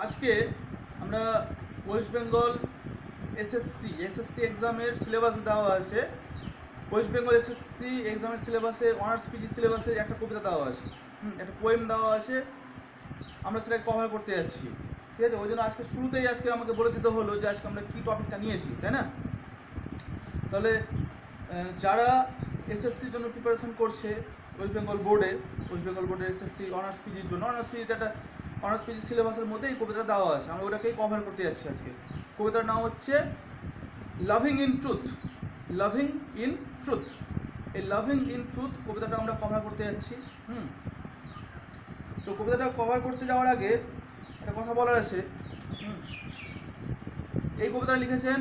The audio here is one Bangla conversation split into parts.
আজকে আমরা ওয়েস্ট বেঙ্গল এসএসসি এক্সামের সিলেবাস দেওয়া আছে। ওয়েস্ট বেঙ্গল এসএসসি এক্সামের সিলেবাসে অনার্স পিজি সিলেবাসে একটা কবিতা দেওয়া আছে, একটা পোয়েম দেওয়া আছে। আমরা সেটাকে কভার করতে যাচ্ছি, ঠিক আছে। ওই জন্য আজকে শুরুতেই আমাকে বলে দিতে হলো যে আজকে আমরা কী টপিকটা নিয়েছি, তাই না? তাহলে যারা এসএসসির জন্য প্রিপারেশন করছে ওয়েস্ট বেঙ্গল বোর্ডের এসএসসি অনার্স পিজির জন্য, অনার্স পিজি সিলেবাসের মধ্যে এই কবিতাটা দেওয়া আছে। আমরা ওটাকেই কভার করতে যাচ্ছি আজকে। কবিতার নাম হচ্ছে লাভিং ইন ট্রুথ। এই লাভিং ইন ট্রুথ কবিতাটা আমরা কভার করতে যাচ্ছি। তো কবিতাটা কভার করতে যাওয়ার আগে একটা কথা বলার আছে। এই কবিতাটা লিখেছেন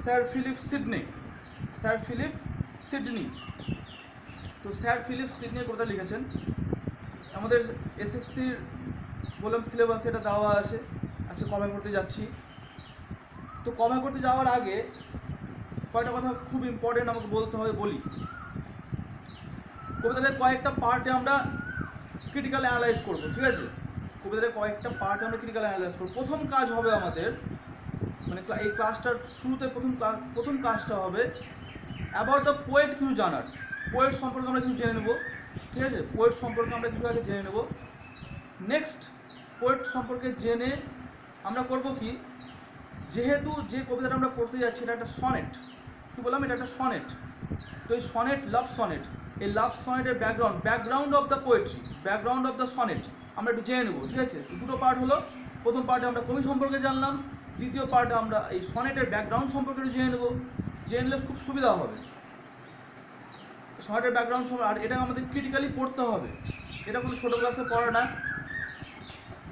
স্যার ফিলিপ সিডনি। তো স্যার ফিলিপ সিডনি কবিতা লিখেছেন। আমাদের এসএসসির বললাম সিলেবাসে এটা দেওয়া আছে, আজকে কভার করতে যাচ্ছি। তো কভার করতে যাওয়ার আগে কয়েকটা কথা খুব ইম্পর্টেন্ট আমাকে বলতে হবে, বলি। কবিতাটার কয়েকটা পার্টে আমরা ক্রিটিক্যাল অ্যানালাইজ করবো, ঠিক আছে। কবিতাটার কয়েকটা পার্টে আমরা ক্রিটিক্যাল অ্যানালাইজ করবো। প্রথম কাজ হবে আমাদের, মানে এই ক্লাসটার শুরুতে প্রথম কাজটা হবে অ্যাবাউট দ্য পোয়েট কিছু জানার। পোয়েট সম্পর্কে আমরা কিছু জেনে নেব, ঠিক আছে। পোয়েট সম্পর্কে আমরা কিছু আগে জেনে নেব। নেক্সট পোয়েট সম্পর্কে জেনে আমরা করব কি, যেহেতু যে কবিতাটা আমরা পড়তে যাচ্ছি এটা একটা সনেট, কী বললাম, এটা একটা সনেট। তো এই সনেট, লাভ সনেট, এই লাভ সনেটের background of the poetry, background of the sonnet আমরা একটু জেনে নেব, ঠিক আছে। তো দুটো পার্ট হলো। প্রথম পার্টে আমরা কবি সম্পর্কে জানলাম, দ্বিতীয় পার্টে আমরা এই সনেটের ব্যাকগ্রাউন্ড সম্পর্কে জেনে নেব। জেনে নিলে খুব সুবিধা হবে সনেটের ব্যাকগ্রাউন্ড সম্পর্কে। আর এটা আমাদের ক্রিটিক্যালি পড়তে হবে, এটা কোনো ছোটো ক্লাসে পড়া না।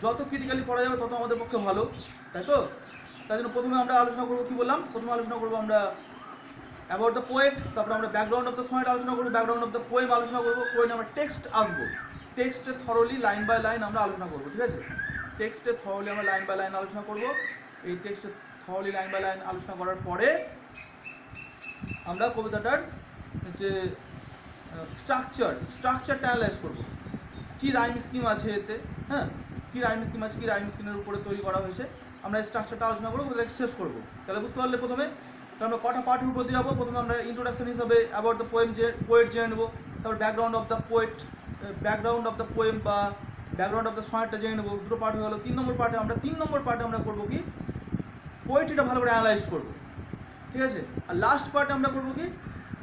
যত ক্রিটিক্যালি পড়া যাবে তত আমাদের পক্ষে ভালো, তাই তো। তাই জন্য প্রথমে আমরা আলোচনা করবো, কী বললাম, প্রথমে আলোচনা করবো আমরা অ্যাবাউট দ্য পোয়েট, তারপরে আমরা ব্যাকগ্রাউন্ড অফ দ্য সনেট আলোচনা করবো, ব্যাকগ্রাউন্ড অফ দ্য পোয়েম আলোচনা করবো, পোয়েমে আমরা টেক্সট আসবো, টেক্সটে থরলি লাইন বাই লাইন আমরা আলোচনা করবো, ঠিক আছে। টেক্সটে থরলি আমরা লাইন বাই লাইন আলোচনা করবো। এই টেক্সটে থরলি লাইন বাই লাইন আলোচনা করার পরে আমরা কবিতাটার যে স্ট্রাকচারটা অ্যানালাইজ করবো। কী রাইম স্কিম আছে এতে, হ্যাঁ, কী রাইম স্কিমের উপরে তৈরি করা হয়েছে, আমরা এই স্ট্রাকচারটা আলোচনা করবো, কবিতাটাকে শেষ করবো। তাহলে বুঝতে পারলে প্রথমে আমরা কটা পার্টের উপর দিয়ে যাবো। প্রথমে আমরা ইন্ট্রোডাকশন হিসাবে অ্যাবাউট দ্য পোয়েট জেনে নেবো, তারপর ব্যাকগ্রাউন্ড অফ দ্য পোয়েম বা ব্যাকগ্রাউন্ড অফ দ্য সনেটটা জেনে নেবো। দুটো পার্ট হয়ে গেলো। তিন নম্বর পার্টে আমরা করবো কি, পোয়েট্রিটা ভালো করে অ্যানালাইজ করবো, ঠিক আছে। আর লাস্ট পার্টে আমরা করবো কি,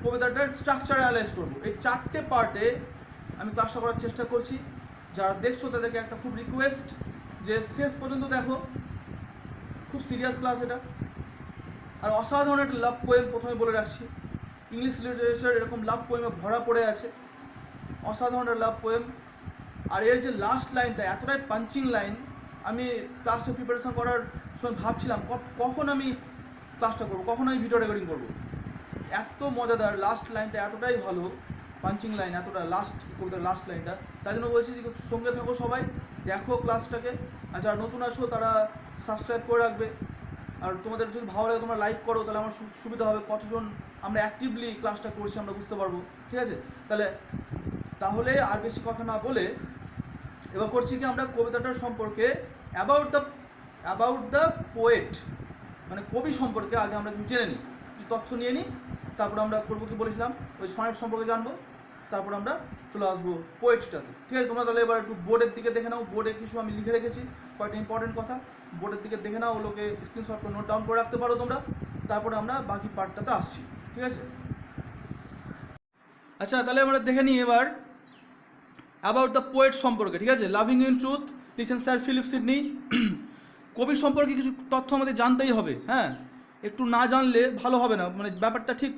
কবিতাটার স্ট্রাকচার অ্যানালাইজ করবো। এই চারটে পার্টে আমি ক্লাসটা করার চেষ্টা করছি। যারা দেখছো তাদেরকে একটা খুব রিকোয়েস্ট যে শেষ পর্যন্ত দেখো, খুব সিরিয়াস ক্লাস এটা। আর অসাধারণ একটা লাভ পোয়েম প্রথমে বলে রাখছি, ইংলিশ লিটারেচার এরকম লাভ পোয়েমে ভরা পড়ে আছে, অসাধারণ একটা লাভ পোয়েম। আর এর যে লাস্ট লাইনটা এতটাই পাঞ্চিং লাইন, আমি ক্লাসটা প্রিপারেশন করার সময় ভাবছিলাম কখন আমি ক্লাসটা করবো, কখন আমি ভিডিও রেকর্ডিং করবো। এত মজাদার লাস্ট লাইনটা, এতটাই ভালো পাঞ্চিং লাইন, এতটা কবিতার লাস্ট লাইনটা। তাই জন্য বলছি যে সঙ্গে থাকো সবাই, দেখো ক্লাসটাকে। আর যারা নতুন আছো তারা সাবস্ক্রাইব করে রাখবে। আর তোমাদের যদি ভালো লাগে তোমরা লাইক করো, তাহলে আমার সুবিধা হবে। কতজন আমরা অ্যাক্টিভলি ক্লাসটা করছি আমরা বুঝতে পারবো, ঠিক আছে। তাহলে আর বেশি কথা না বলে এবার করছি কি, আমরা কবিতাটার সম্পর্কে অ্যাবাউট দ্য পোয়েট, মানে কবি সম্পর্কে আগে আমরা কিছু জেনে নিই, কিছু তথ্য নিয়ে নিই। তারপর আমরা করবো কি বলেছিলাম, ওই সনেট সম্পর্কে জানবো। তারপর আমরা চলে আসবো পোয়েট্রিটাতে, ঠিক আছে। তোমরা তাহলে এবার একটু বোর্ডের দিকে দেখে নাও। বোর্ডে কিছু আমি লিখে রেখেছি, কয়েকটা ইম্পর্টেন্ট কথা। বোর্ডের দিকে দেখে নাও, ওগুলোকে স্ক্রিনশট করে নোট ডাউন করে রাখতে পারো তোমরা। তারপরে আমরা বাকি পার্টটাতে আসছি, ঠিক আছে। আচ্ছা, তাহলে আমরা দেখে নিই এবার অ্যাবাউট দ্য পোয়েট সম্পর্কে, ঠিক আছে। লাভিং ইন ট্রুথ লিখেছেন স্যার ফিলিপ সিডনি। কবি সম্পর্কে কিছু তথ্য আমাদের জানতেই হবে, হ্যাঁ। একটু না জানলে ভালো হবে না, মানে ব্যাপারটা ঠিক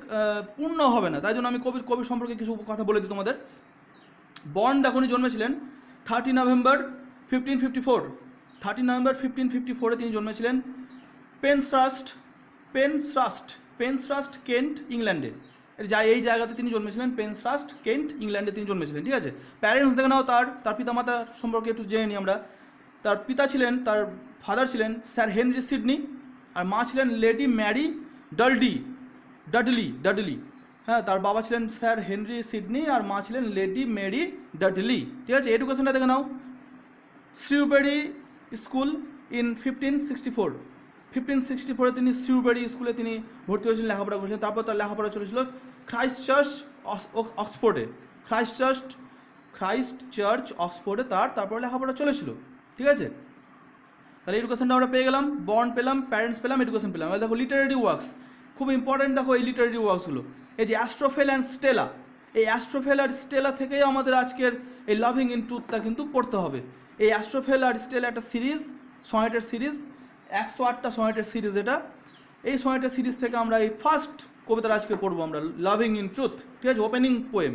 পূর্ণ হবে না। তাই জন্য আমি কবি সম্পর্কে কিছু কথা বলে দিই তোমাদের। বর্ন উনি জন্মেছিলেন 30 নভেম্বর 1554 তিনি জন্মেছিলেন পেনসরাস্ট কেন্ট, ইংল্যান্ডে। এই জায়গাতে তিনি জন্মেছিলেন, পেনসরাস্ট কেন্ট, ইংল্যান্ডে তিনি জন্মেছিলেন, ঠিক আছে। প্যারেন্টস দেখে নাও, তার পিতামাতা সম্পর্কে একটু জেনে নিই আমরা। তার ফাদার ছিলেন স্যার হেনরি সিডনি, আর মা ছিলেন লেডি ম্যারি ডাডলি। হ্যাঁ, তার বাবা ছিলেন স্যার হেনরি সিডনি আর মা ছিলেন লেডি মেরি ডাডলি, ঠিক আছে। এডুকেশনটা দেখে নাও, শ্রিউবেরি স্কুল ইন 1564 তিনি সিউবেরি স্কুলে তিনি ভর্তি হয়েছিলেন, লেখাপড়া করেছিলেন। তারপর তার লেখাপড়া চলেছিল ক্রাইস্ট চার্চ অক্সফোর্ডে, ক্রাইস্ট চার্চ অক্সফোর্ডে তারপর লেখাপড়া চলেছিল। ঠিক আছে, তাহলে এডুকেশনটা আমরা পেয়ে গেলাম, বর্ন পেলাম, প্যারেন্টস পেলাম, এডুকেশন পেলাম। এবার দেখো লিটারেরি ওয়ার্কস, খুব ইম্পর্টেন্ট। দেখো এই লিটারেরি ওয়ার্কসগুলো, এই যে অ্যাস্ট্রোফেল অ্যান্ড স্টেলা, এই অ্যাস্ট্রোফেল আর স্টেলা থেকেই আমাদের আজকের এই লাভিং ইন ট্রুথটা কিন্তু পড়তে হবে। এই অ্যাস্ট্রোফেল আর স্টেলা একটা সিরিজ, সনেটের সিরিজ, 108টা সনেটের সিরিজ এটা। এই সনেটের সিরিজ থেকে আমরা এই ফার্স্ট কবিতাটা আজকে পড়বো আমরা, লাভিং ইন ট্রুথ। ঠিক আছে, ওপেনিং পোয়েম।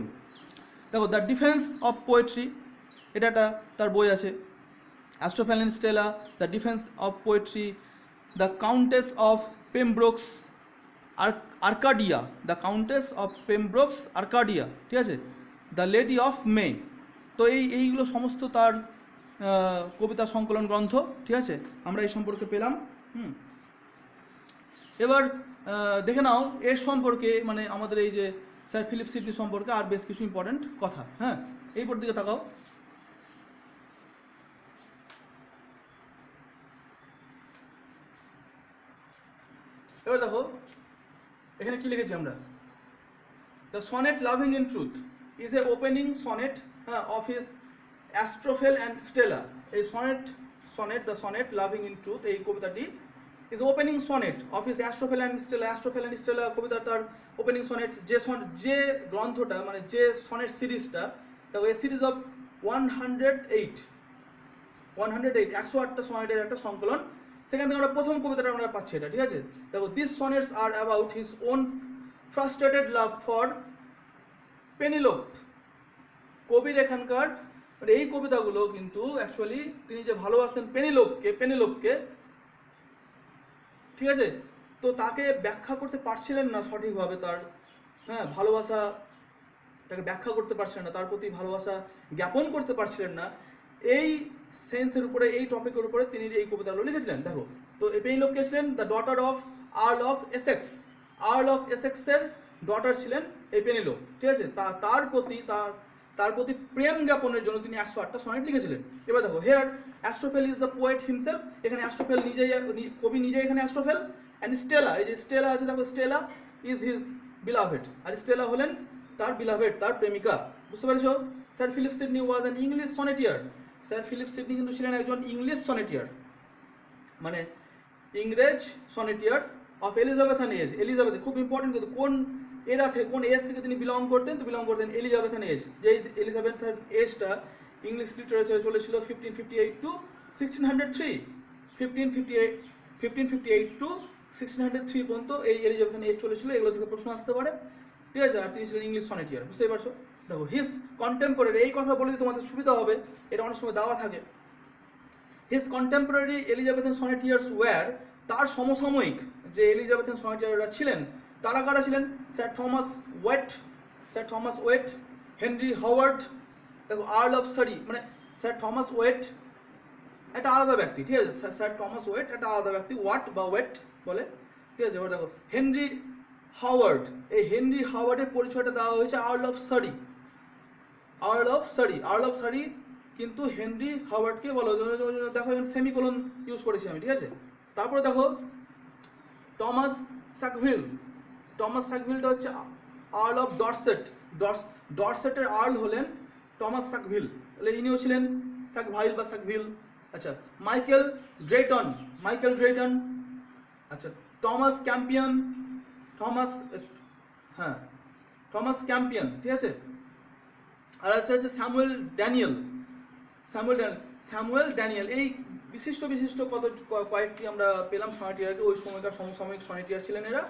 দেখো দ্য ডিফেন্স অফ পোয়েট্রি, এটা একটা তার বই আছে। Astrophel and Stella, the defence of poetry, the countess of Pembroke's Arcadia, the countess of Pembroke's Arcadia. ঠিক আছে, দ্য লেডি অফ মে। তো এইগুলো সমস্ত তার কবিতা সংকলন গ্রন্থ। ঠিক আছে, আমরা এই সম্পর্কে পেলাম। এবার দেখে নাও এর সম্পর্কে, মানে আমাদের এই যে স্যার ফিলিপ সিডনি সম্পর্কে আর বেশ কিছু ইম্পর্টেন্ট কথা। হ্যাঁ, এই পর দিকে তাকাও। এবার দেখো এখানে কি লিখেছি আমরা, the sonnet loving in truth is a opening sonnet of his Astrophel and Stella. এই the sonnet loving in truth, এই কবিতাটি is opening sonnet of his Astrophel and Stella. Astrophel and Stella কবিতার তার ওপেনিং সনেট। যে গ্রন্থটা, মানে যে সনেট সিরিজটা, দেখো এই সিরিজ অফ 108, 108টা সনেটের একটা সংকলন। সেখান থেকে আমরা প্রথম কবিতাটা আমরা পাচ্ছি এটা। ঠিক আছে, দেখো this sonnets are about his own frustrated love for Penelope. কবির এখানকার, মানে এই কবিতাগুলো কিন্তু অ্যাকচুয়ালি তিনি যে ভালোবাসতেন পেনিলোপকে, ঠিক আছে, তো তাকে ব্যাখ্যা করতে পারছিলেন না সঠিকভাবে, তার ভালোবাসাটাকে ব্যাখ্যা করতে পারছিলেন না, তার প্রতি ভালোবাসা জ্ঞাপন করতে পারছিলেন না। এই সেন্সের উপরে, এই টপিকের উপরে তিনি এই কবিতাগুলো লিখেছিলেন। দেখো, তো এই পেনিলোপ কে ছিলেন? The daughter of Earl of Essex. Earl of এসেক্সের ডটার ছিলেন এই পেনিলোপ। ঠিক আছে, তার প্রতি প্রেম জ্ঞাপনের জন্য তিনি 108টা সনেট লিখেছিলেন। এবার দেখো, here Astrophel is the poet himself. এখানে অ্যাস্ট্রোফেল কবি নিজেই এখানে অ্যাস্ট্রোফেল। অ্যান্ড স্টেলা, এই যে স্টেলা আছে, দেখো স্টেলা ইজ হিজ বিলাভেড। আর স্টেলা হলেন তার বিলাভেড, তার প্রেমিকা। বুঝতে পেরেছো? Sir Philip Sidney was an English sonneteer. Sir Philip Sidney কিন্তু ছিলেন একজন ইংলিশ সনেটিয়ার, মানে ইংরেজ sonneteer of Elizabethan age. Elizabeth খুব ইম্পর্টেন্ট, কিন্তু কোন এরা থেকে, কোন এজ থেকে তিনি বিলং করতেন? তো বিলং করতেন এলিজাবেথান এজ। যে এলিজাবেথান এজটা ইংলিশ লিটারেচারে চলেছিল 1558 টু 1603। 1558 টু 1603 পর্যন্ত এই এলিজাবেথান এজ চলেছিল। এগুলো থেকে প্রশ্ন আসতে পারে। ঠিক আছে, আর তিনি ছিলেন ইংলিশ সনেটিয়ার। বুঝতেই পারছো? দেখো হিজ কন্টেম্পোরারি, এই কথা বলে তোমাদের সুবিধা হবে, এটা অনেক সময় দেওয়া থাকে। His contemporary Elizabethan sonneteers were, তার সমসাময়িক যে এলিজাবেথান সনেটিয়াররা ছিলেন, তারা কারা ছিলেন? Sir Thomas Wyatt, Henry Howard. দেখো আর্ল অফ সারি, মানে স্যার থমাস ওয়েট একটা আলাদা ব্যক্তি। ঠিক আছে, স্যার থমাস ওয়েট একটা আলাদা ব্যক্তি, ওয়াট বা ওয়েট বলে। ঠিক আছে, এবার দেখো হেনরি হাওয়ার্ড, এই হেনরি হাওয়ার্ডের পরিচয়টা দেওয়া হয়েছে আর্ল অফ সারি। আর্ল অফ সারি কিন্তু হেনরি হাওয়ার্ডকে বলো। দেখো এখানে সেমিকোলন ইউজ করেছি আমি। ঠিক আছে, তারপরে দেখো টমাস স্যাকভিলটা হচ্ছে আর্ল অফ ডরসেট। ডরসেটের আর্ল হলেন টমাস স্যাকভিল, তাহলে ইনিও ছিলেন স্যাকভাইল বা স্যাকভিল। আচ্ছা, মাইকেল ড্রেটন। আচ্ছা, টমাস ক্যাম্পিয়ন। ঠিক আছে, আর আচ্ছা হচ্ছে স্যামুয়েল ড্যানিয়েল। এই বিশিষ্ট কয়েকটি আমরা পেলাম সনেটিয়ারকে, ওই সময়কার সমসাময়িক সনেটিয়ার ছিলেন এরা।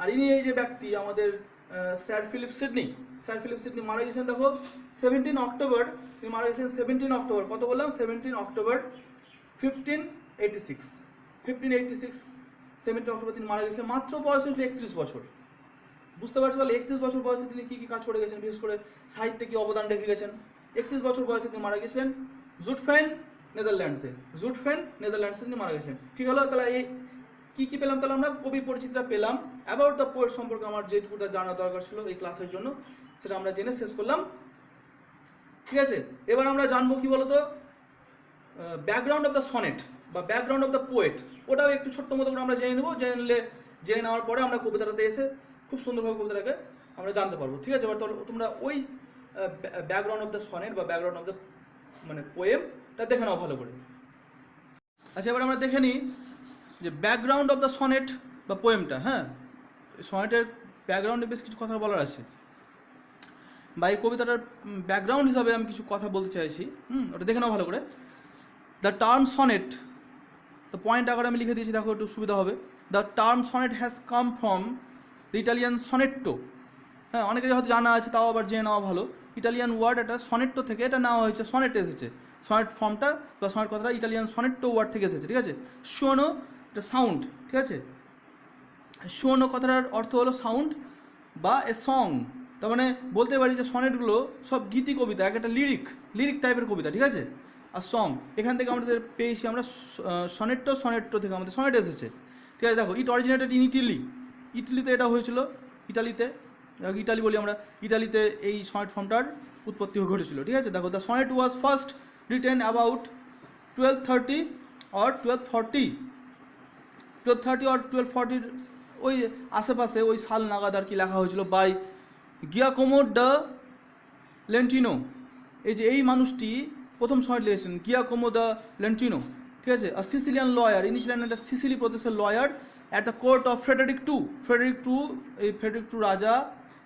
আর ইনি এই যে ব্যক্তি আমাদের স্যার ফিলিপ সিডনি মারা গেছেন। দেখো 17 অক্টোবর তিনি মারা গেছেন। 17 অক্টোবর, কত বললাম? 17 অক্টোবর 1586। 17 অক্টোবর তিনি মারা গেছিলেন। মাত্র বয়স হয়েছিল 31 বছর। বুঝতে পারছো? তাহলে 31 বছর বয়সে তিনি কি কাজ করে গেছেন, বিশেষ করে সাহিত্যে কি অবদান রেখে গেছেন। 31 বছর বয়সে তিনি মারা গেছিলেন জুটফেন, নেদারল্যান্ডসে তিনি মারা গেছেন। ঠিক হলো, তাহলে এই কি পেলাম? তাহলে আমরা কবি পরিচিতিটা পেলাম। অ্যাবাউট দ্য পোয়েট সম্পর্কে আমার যেটুকুটা জানা দরকার ছিল এই ক্লাসের জন্য, সেটা আমরা জেনে শেষ করলাম। ঠিক আছে, এবার আমরা জানবো কি বলতো, ব্যাকগ্রাউন্ড অফ দ্য সনেট বা ব্যাকগ্রাউন্ড অফ দ্য পোয়েট, ওটাও একটু ছোট্ট মতো করে আমরা জেনে নেবো। জেনে নেওয়ার পরে আমরা কবিতাটাতে এসে খুব সুন্দরভাবে কবিতাটাকে আমরা জানতে পারবো। ঠিক আছে, এবার তোমরা ওই ব্যাকগ্রাউন্ড অফ দ্য সনেট বা ব্যাকগ্রাউন্ড অফ দ্য মানে পোয়েমটা দেখে নাও ভালো করে। আচ্ছা, এবার আমরা দেখে নিই যে ব্যাকগ্রাউন্ড অফ দ্য সনেট বা পোয়েমটা। হ্যাঁ, সনেটের ব্যাকগ্রাউন্ডে বেশ কিছু কথা বলার আছে, বা এই কবিতাটার ব্যাকগ্রাউন্ড হিসাবে আমি কিছু কথা বলতে চাইছি। ওটা দেখে নাও ভালো করে। দ্য টার্ম সনেট, তো পয়েন্ট আকারে আমি লিখে দিয়েছি, দেখো একটু সুবিধা হবে। The term sonnet has come from the Italian sonetto. হ্যাঁ, অনেকেরই হয়তো জানা আছে, তাও আবার জেনে নেওয়া ভালো। ইটালিয়ান ওয়ার্ড এটা সনেট্টো থেকে এটা নেওয়া হয়েছে, সনেট এসেছে। সনেট ফর্মটা বা সনেট কথাটা ইটালিয়ান সনেট্টো ওয়ার্ড থেকে এসেছে। ঠিক আছে, শোনো এটা সাউন্ড। ঠিক আছে, শোনো কথাটার অর্থ হলো সাউন্ড বা এ সং। তার মানে বলতে পারি যে সনেটগুলো সব গীতি কবিতা, একটা লিরিক টাইপের কবিতা। ঠিক আছে, আর সং এখান থেকে আমাদের পেয়েছি আমরা সনেট্টো থেকে আমাদের সনেট এসেছে। ঠিক আছে, দেখো ইট অরিজিনেটেড ইন ইটালিতে এটা হয়েছিল। ইটালি বলি আমরা, ইটালিতে এই সনেট ফর্মটার উৎপত্তি ঘটেছিল। ঠিক আছে, দেখো the sonnet was first written about 1230 or 1240 ওই আশেপাশে, ওই সাল নাগাদ আর কি লেখা হয়েছিল বাই গিয়াকোমো দ্য লেন্টিনো। এই যে এই মানুষটি প্রথম সনেট লিখেছেন, গিয়াকোমো দ্য লেন্টিনো। ঠিক আছে, আর সিসিলিয়ান লয়ার, ইনি ছিলেন একটা সিসিলি প্রদেশের lawyer at the court of Frederick two রাজা,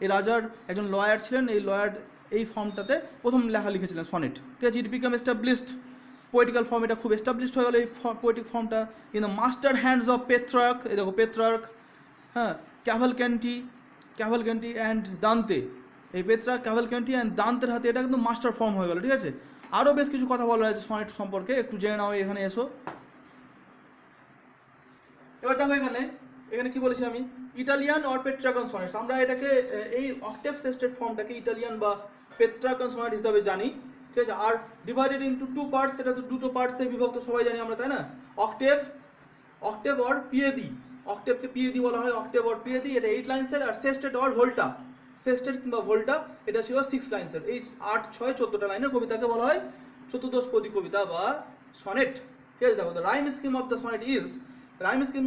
এই রাজার একজন লয়ার ছিলেন। এই লয়ার এই ফর্মটাতে প্রথম লেখা লিখেছিলেন সনেট। ঠিক আছে, ইট বিকাম এস্টাবলিশড পোয়েটিক্যাল ফর্ম, এটা খুব এস্টাবলিশড হয়ে গেল এই পোয়েটিক ফর্মটা in the master hands of Petrarch. এই দেখো পেট্রার্ক, হ্যাঁ, ক্যাভালক্যান্টি অ্যান্ড দান্তে। এই পেট্রার্ক, ক্যাভালক্যান্টি অ্যান্ড দান্তের হাতে এটা কিন্তু মাস্টার ফর্ম হয়ে গেল। ঠিক আছে, আরও বেশ কিছু কথা বলা আছে সনেট সম্পর্কে, একটু জেনে নাও। এখানে এসো, এবার দেখো এখানে কি বলেছি আমি, ইটালিয়ান অর পেট্রার্কান সনেটস। আমরা এটাকে এই অক্টেভ সিস্টেম ফর্মটাকে ইটালিয়ান বা পেট্রার্কান সনেট হিসাবে জানি। ঠিক আছে, আর ডিভাইডেড ইনটু টু পার্টস, এটা তো দুটো পার্টসে বিভক্ত, সবাই জানি আমরা, তাই না? অক্টেভ অর পিএডি, অক্টেভকে পিএডি বলা হয়, অক্টেভ অর পিএডি, এটা 8 লাইন্সের। আর সেস্টেট অর ভোল্টা, সেস্টেট কিংবা ভোল্টা এটা ছিল 6 লাইন্সের। এই 8, 6, 14টা লাইনের কবিতাকে বলা হয় চতুর্দশপদী কবিতা বা সনেট। ঠিক আছে, দেখো the rhyme scheme of the sonnet is, rhyme scheme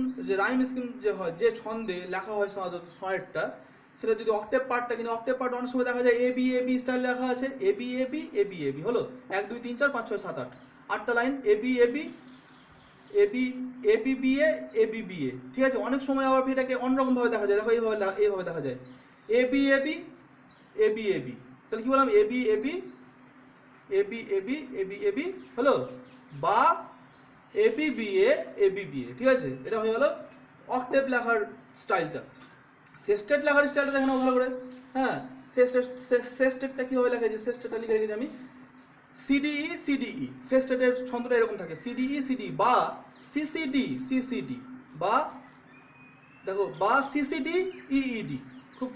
যে হয়, যে ছন্দে লেখা হয় সাধারণত সনেটটা, সেটা যদি অক্টেভ পার্টটা, কিন্তু অক্টেভ পার্ট অনেক সময় দেখা যায় এবি স্টাইল লেখা আছে, এবি হলো 1 2 3 4 5 6 7 8টা লাইন, এবিবিএ। ঠিক আছে, অনেক সময় আবার এটাকে অন্যরকম ভাবে দেখা যায়, দেখো এইভাবে দেখা যায়, এবি। তাহলে কি বললাম, এবি হলো, বা এবিবিএ। ঠিক আছে, এটা হয়ে গেল অক্টেভ লেখার স্টাইলটা। সেস্টেট লেখার স্টাইলটা দেখে নাও ভালো করে। হ্যাঁ, সেস্টেটটা কীভাবে লেখা যায়, সেস্টেটটা লিখে রেখেছি আমি, সিডিই। সেস্টেটের ছন্দটা এরকম থাকে, সিডিই বা সিসিডি বা দেখো বা সিসিডি। খুব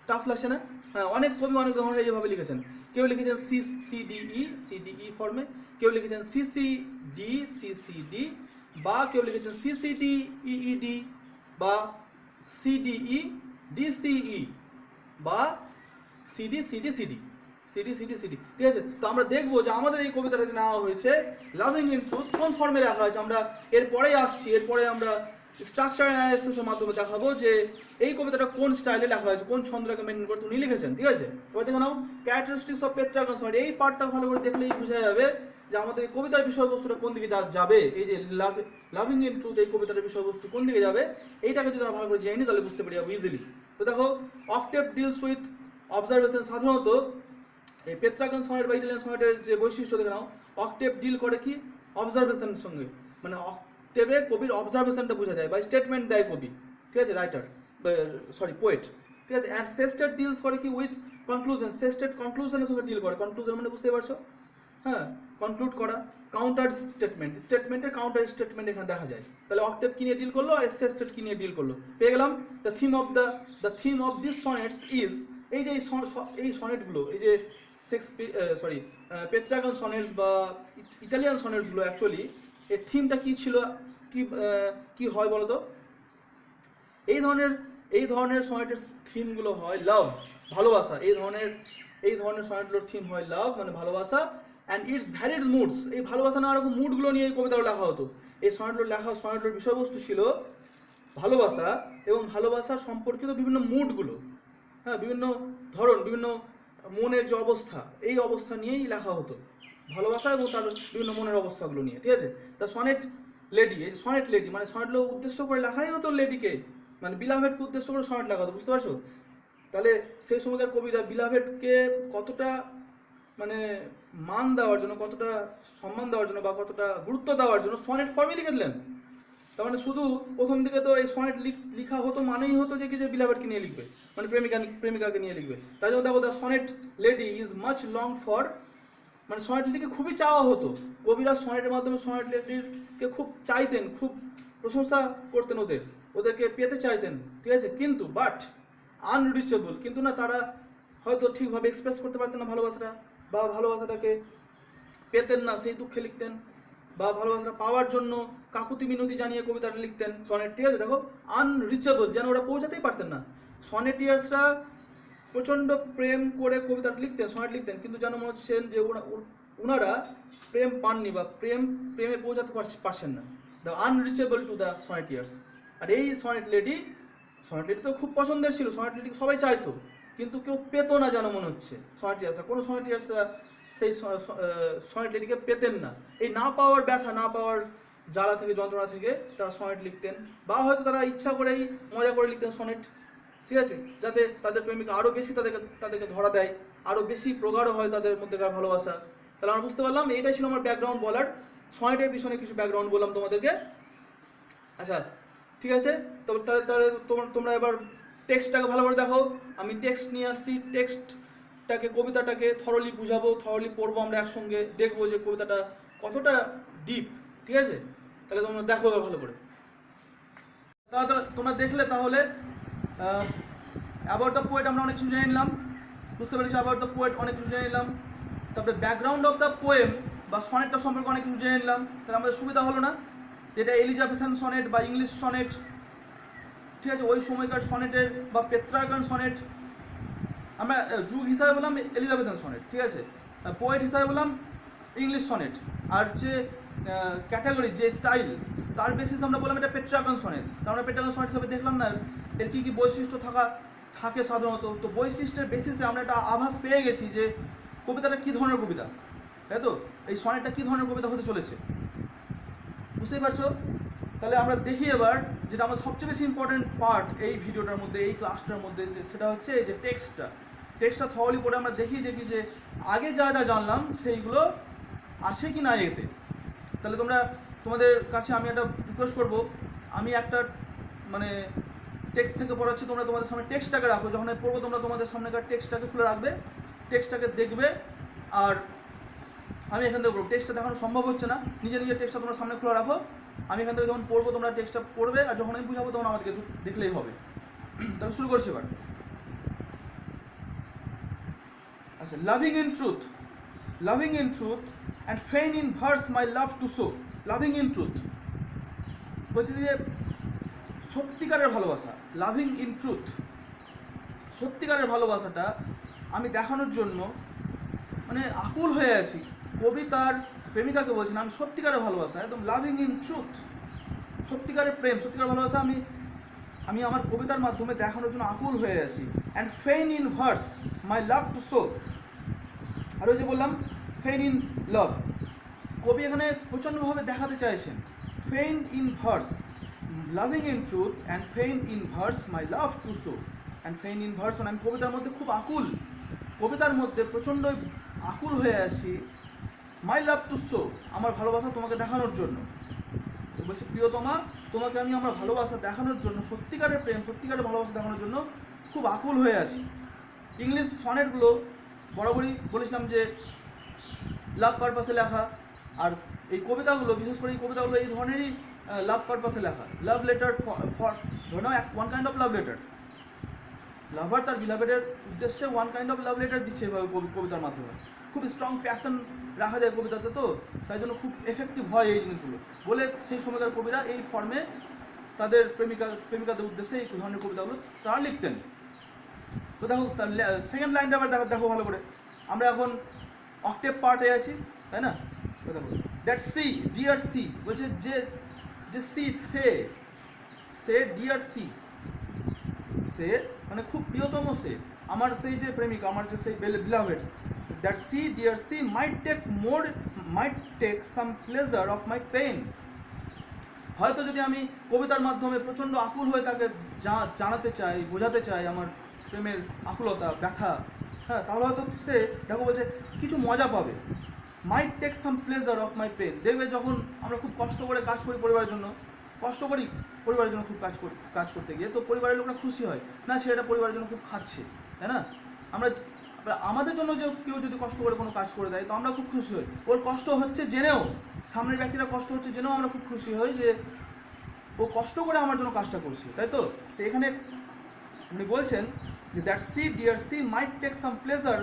টাফ লাগছে না? হ্যাঁ, অনেক কবি অনেক ধরনের এইভাবে লিখেছেন। কেউ লিখেছেন সিডিই ফর্মে, কেউ লিখেছেন সিসিডি, বা কেউ লিখেছেন সিসিডিইডি, বা সিডিই বা সিডি। ঠিক আছে, তো আমরা দেখবো যে আমাদের এই কবিতাটা যে নেওয়া হয়েছে লাভিং ইন ট্রুথ কোন ফর্মে লেখা হয়েছে। আমরা এরপরে আমরা স্ট্রাকচার অ্যানালাইসিসের মাধ্যমে দেখাবো যে এই কবিতাটা কোন স্টাইলে লেখা হয়েছে, কোন ছন্দটাকে মেনটেন করে উনি লিখেছেন। ঠিক আছে, এবার দেখে নাও ক্যারেক্টারিস্টিক্স অফ পেট্রার্কান সনেট। এই পার্টটা ভালো করে দেখলেই বোঝা যাবে যে আমাদের এই কবিতার বিষয়বস্তুটা কোন দিকে যাবে। এই যে লাভিং ইন ট্রুথ, এই কবিতার বিষয়বস্তু কোন দিকে যাবে, এইটাকে যদি আমরা ভালো করে জেনে নিই তাহলে বুঝতে পারি ইজিলি। তো দেখো, অক্টেভ ডিলস উইথ অবজারভেশন। সাধারণত এই পেট্রার্কান সনেট বা ইটালিয়ান সনেটের যে বৈশিষ্ট্য দেখে নাও, অক্টেভ ডিল করে কি অবজারভেশনের সঙ্গে, মানে অক্টেভে কবির অবজারভেশনটা বোঝা যায় বা স্টেটমেন্ট দেয় কবি। ঠিক আছে, পোয়েট। ঠিক আছে, অ্যান্ড সেস্টেট ডিলস করে কি উইথ কনক্লুশন। সেস্টেট কনক্লুশনের সঙ্গে ডিল করে। কনক্লুশন মানে বুঝতে পারছো, হ্যাঁ, কনক্লুড করা। কাউন্টার স্টেটমেন্টের কাউন্টার স্টেটমেন্ট এখানে দেখা যায়। তাহলে অক্টেভ কি নিয়ে ডিল করলো আর সেস্টেট কি নিয়ে ডিল করলো, পেয়ে গেলাম। The theme of this sonnets is, এই যে এই সনেটগুলো, এই যে পেট্রার্কান সনেটস বা ইটালিয়ান সনেটসগুলো, অ্যাকচুয়ালি এর থিমটা কি ছিল, কি হয় বলো তো? এই ধরনের সনেটের থিমগুলো হয় লাভ, ভালোবাসা। এই ধরনের সনেটগুলোর থিম হয় লাভ, মানে ভালোবাসা, অ্যান্ড ইটস ভ্যালিড মুডস, এই ভালোবাসা নানা রকম মুডগুলো নিয়ে এই কবিতাগুলো লেখা হতো। এই সনেটগুলোর বিষয়বস্তু ছিল ভালোবাসা এবং ভালোবাসা সম্পর্কিত বিভিন্ন মুডগুলো, হ্যাঁ, বিভিন্ন ধরন, বিভিন্ন মনের যে অবস্থা, এই অবস্থা নিয়েই লেখা হতো ভালোবাসা এবং তার বিভিন্ন মনের অবস্থাগুলো নিয়ে, ঠিক আছে। দ্য সনেট লেডি, এই সনেট লেডি মানে সনেটগুলো উদ্দেশ্য করে লেখাই হতো লেডিকে, মানে বিলাভেটকে উদ্দেশ্য করে সনেট লেখা হতো, বুঝতে পারছো? তাহলে সেই সময়কার কবিরা বিলাভেটকে কতটা মানে মান দেওয়ার জন্য, কতটা সম্মান দেওয়ার জন্য বা কতটা গুরুত্ব দেওয়ার জন্য সনেট ফর্মে লিখে দিলেন। তার মানে শুধু প্রথম দিকে তো এই সনেট লিখা হতো মানেই হতো যে কি যে বিলাভেটকে নিয়ে লিখবে, মানে প্রেমিকাকে নিয়ে লিখবে। তাই জন্য দেখো the sonnet lady is much long for, মানে সনেট লেডিকে খুবই চাওয়া হতো। কবিরা সনেটের মাধ্যমে সনেট লেডিকে খুব চাইতেন, খুব প্রশংসা করতেন, ওদেরকে পেতে চাইতেন, ঠিক আছে। কিন্তু বাট আনরিচেবল, কিন্তু না তারা হয়তো ঠিকভাবে এক্সপ্রেস করতে পারতেন না ভালোবাসাটা, বা ভালোবাসাটাকে পেতেন না, সেই দুঃখে লিখতেন, বা ভালোবাসাটা পাওয়ার জন্য কাকুতি মিনতি জানিয়ে কবিতাটা লিখতেন সনেট, ঠিক আছে। দেখো আনরিচেবল, যেন ওরা পৌঁছাতেই পারতেন না। সনেটিয়ার্সরা প্রচণ্ড প্রেম করে কবিতাটা লিখতেন, সনেট লিখতেন, কিন্তু যেন মনে হচ্ছেন যে ওনারা প্রেম পাননি বা প্রেমে পৌঁছাতে পারছেন না। The unreachable to the sonneteers. আর এই সনেট লেডি তো খুব পছন্দের ছিল, সনেট লেডিকে সবাই চাইতো, কিন্তু কেউ পেতো না যেন মনে হচ্ছে সনেটিয়ার্সরা, কোনো সনেটিয়ার্সরা সেই সনেট লেডিকে পেতেন না। এই না পাওয়ার ব্যথা, না পাওয়ার জ্বালা থেকে, যন্ত্রণা থেকে তারা সনেট লিখতেন, বা হয়তো তারা ইচ্ছা করেই মজা করে লিখতেন সনেট, ঠিক আছে, যাতে তাদের প্রেমিকা আরও বেশি তাদেরকে ধরা দেয়, আরও বেশি প্রগাঢ় হয় তাদের মধ্যেকার ভালোবাসা। তাহলে আমরা বুঝতে পারলাম, এইটাই ছিল আমার ব্যাকগ্রাউন্ড বলার, সনেটের পিছনে কিছু ব্যাকগ্রাউন্ড বললাম তোমাদেরকে। আচ্ছা ঠিক আছে, তাহলে তোমরা এবার টেক্সটটাকে ভালো করে দেখো। আমি টেক্সট নিয়ে আসছি, টেক্সটটাকে, কবিতাটাকে থরলি বুঝাবো, থরলি পড়বো, আমরা একসঙ্গে দেখবো যে কবিতাটা কতটা ডিপ, ঠিক আছে। তাহলে তোমরা দেখো ভালো করে। তাহলে তোমরা দেখলে, তাহলে অ্যাবাউট দ্য পোয়েট আমরা অনেক কিছু জেনে নিলাম, বুঝতে পেরেছি, অ্যাবাউট দ্য পোয়েট অনেক কিছু জেনে নিলাম। তারপরে ব্যাকগ্রাউন্ড অফ দ্য পোয়েম বা সনেটটা সম্পর্কে অনেক কিছু জেনে নিলাম। তাহলে আমাদের সুবিধা হলো না, যেটা এলিজাবেথান সনেট বা ইংলিশ সনেট, ঠিক আছে, ওই সময়কার সনেটের বা পেত্রার্কান সনেট, আমরা যুগ হিসাবে বললাম এলিজাবেথান সনেট, ঠিক আছে, পোয়েট হিসাবে বললাম ইংলিশ সনেট, আর যে ক্যাটাগরি, যে স্টাইল, তার বেসিস আমরা বললাম এটা পেট্রার্কান সনেট। কারণ আমরা পেট্রার্কান সনেট হিসাবে দেখলাম না এর কী কী বৈশিষ্ট্য থাকে সাধারণত। তো বৈশিষ্ট্যের বেসিসে আমরা একটা আভাস পেয়ে গেছি যে কবিতাটা কী ধরনের কবিতা, তাই তো, এই সনেটটা কী ধরনের কবিতা হতে চলেছে, বুঝতেই পারছো। তাহলে আমরা দেখি এবার যেটা আমার সবচেয়ে বেশি ইম্পর্টেন্ট পার্ট এই ভিডিওটার মধ্যে, এই ক্লাসটার মধ্যে, সেটা হচ্ছে এই যে টেক্সটটা থরলি পড়ে আমরা দেখি যে কি যে আগে যা যা জানলাম সেইগুলো আছে কি না এতে। তাহলে তোমাদের কাছে আমি একটা রিকোয়েস্ট করবো, আমি একটা মানে টেক্সট থেকে পড়াচ্ছি, তোমরা তোমাদের সামনে টেক্সটটাকে রাখো, যখন পড়বো তোমরা তোমাদের সামনেকার টেক্সটটাকে খুলে রাখবে, টেক্সটটাকে দেখবে। আর আমি এখান থেকে পড়বো, টেক্সটটা দেখানো সম্ভব হচ্ছে না, নিজের টেক্সটটা তোমরা সামনে খুলে রাখো, আমি এখান থেকে যখন পড়বো তোমরা টেক্সটটা পড়বে, আর যখন আমি বুঝাবো তখন আমাদেরকে দেখলেই হবে। তাহলে শুরু করছি এবার। আচ্ছা, loving in truth and fain in verse my love to show. Loving in truth বলছি যে সত্যিকারের ভালোবাসা, লাভিং ইন ট্রুথ, সত্যিকারের ভালোবাসাটা আমি দেখানোর জন্য মানে আকুল হয়ে আছি। কবি তার প্রেমিকাকে বলছেন আমি সত্যিকারের ভালোবাসা, একদম লাভিং ইন ট্রুথ, সত্যিকারের প্রেম, সত্যিকারের ভালোবাসা আমি আমার কবিতার মাধ্যমে দেখানোর জন্য আকুল হয়ে আছি। And fain in verse my love to show, আর ওই যে বললাম ফেইন ইন লাভ, কবি এখানে প্রচণ্ডভাবে দেখাতে চাইছেন। Fain in verse, loving in truth and fain in verse my love to show. And fain in verse মানে আমি কবিতার মধ্যে খুব আকুল, কবিতার মধ্যে প্রচণ্ড আকুল হয়ে আসি, মাই লাভ টু শো, আমার ভালোবাসা তোমাকে দেখানোর জন্য। বলছে প্রিয়তমা, তোমাকে আমি আমার ভালোবাসা দেখানোর জন্য, সত্যিকারের প্রেম, সত্যিকারের ভালোবাসা দেখানোর জন্য খুব আকুল হয়ে আছি। ইংলিশ সনেটগুলো বরাবরই বলেছিলাম যে লাভ পারপাসে লেখা, আর এই কবিতাগুলো, বিশেষ করে এই কবিতাগুলো এই ধরনেরই লাভ পারপাসে লেখা। লাভ লেটার ফর ধরে নাও one kind of love letter, lover তার বিলাভেডের উদ্দেশ্যে one kind of love letter দিচ্ছে এভাবে কবিতার মাধ্যমে। খুব স্ট্রং প্যাশন রাখা যায় কবিতাতে, তো তাই জন্য খুব এফেক্টিভ হয় এই জিনিসগুলো বলে সেই সময়কার কবিরা এই ফর্মে তাদের প্রেমিকাদের উদ্দেশ্যে এই ধরনের কবিতাগুলো তারা লিখতেন। তো দেখো সেকেন্ড লাইনটা আবার দেখো ভালো করে। আমরা এখন অক্টেভ পার্টে আছি, তাই না? দেখো দ্যাট সি, ডিয়ার সি, বলছে যে যে সি, সে ডিয়ার সি, সে মানে খুব প্রিয়তম সে, আমার সেই যে প্রেমিকা, আমার যে সেই beloved, that she dear she might take some pleasure of my pain. হয়তো যদি আমি কবিতার মাধ্যমে প্রচণ্ড আকুল হয়ে তাকে জানাতে চাই, বোঝাতে চাই আমার প্রেমের আকুলতা, ব্যথা, হ্যাঁ, তাহলে হয়তো সে দেখো বলছে কিছু মজা পাবে। Might take some pleasure of my pain. দেখবে যখন আমরা খুব কষ্ট করে কাজ করি পরিবারের জন্য, কষ্ট করি পরিবারের জন্য খুব কাজ করতে গিয়ে, তো পরিবারের লোকরা খুশি হয় না, সেটা পরিবারের জন্য খুব খাটছে, তাই না? আমরা আমাদের জন্য যে কেউ যদি কষ্ট করে কোনো কাজ করে দেয় তো আমরা খুব খুশি হই। ওর কষ্ট হচ্ছে জেনেও, সামনের ব্যক্তিরা কষ্ট হচ্ছে জেনেও আমরা খুব খুশি হই যে ও কষ্ট করে আমার জন্য কাজটা করছে, তাই তো? তো এখানে উনি বলছেন যে that she dear she might take some pleasure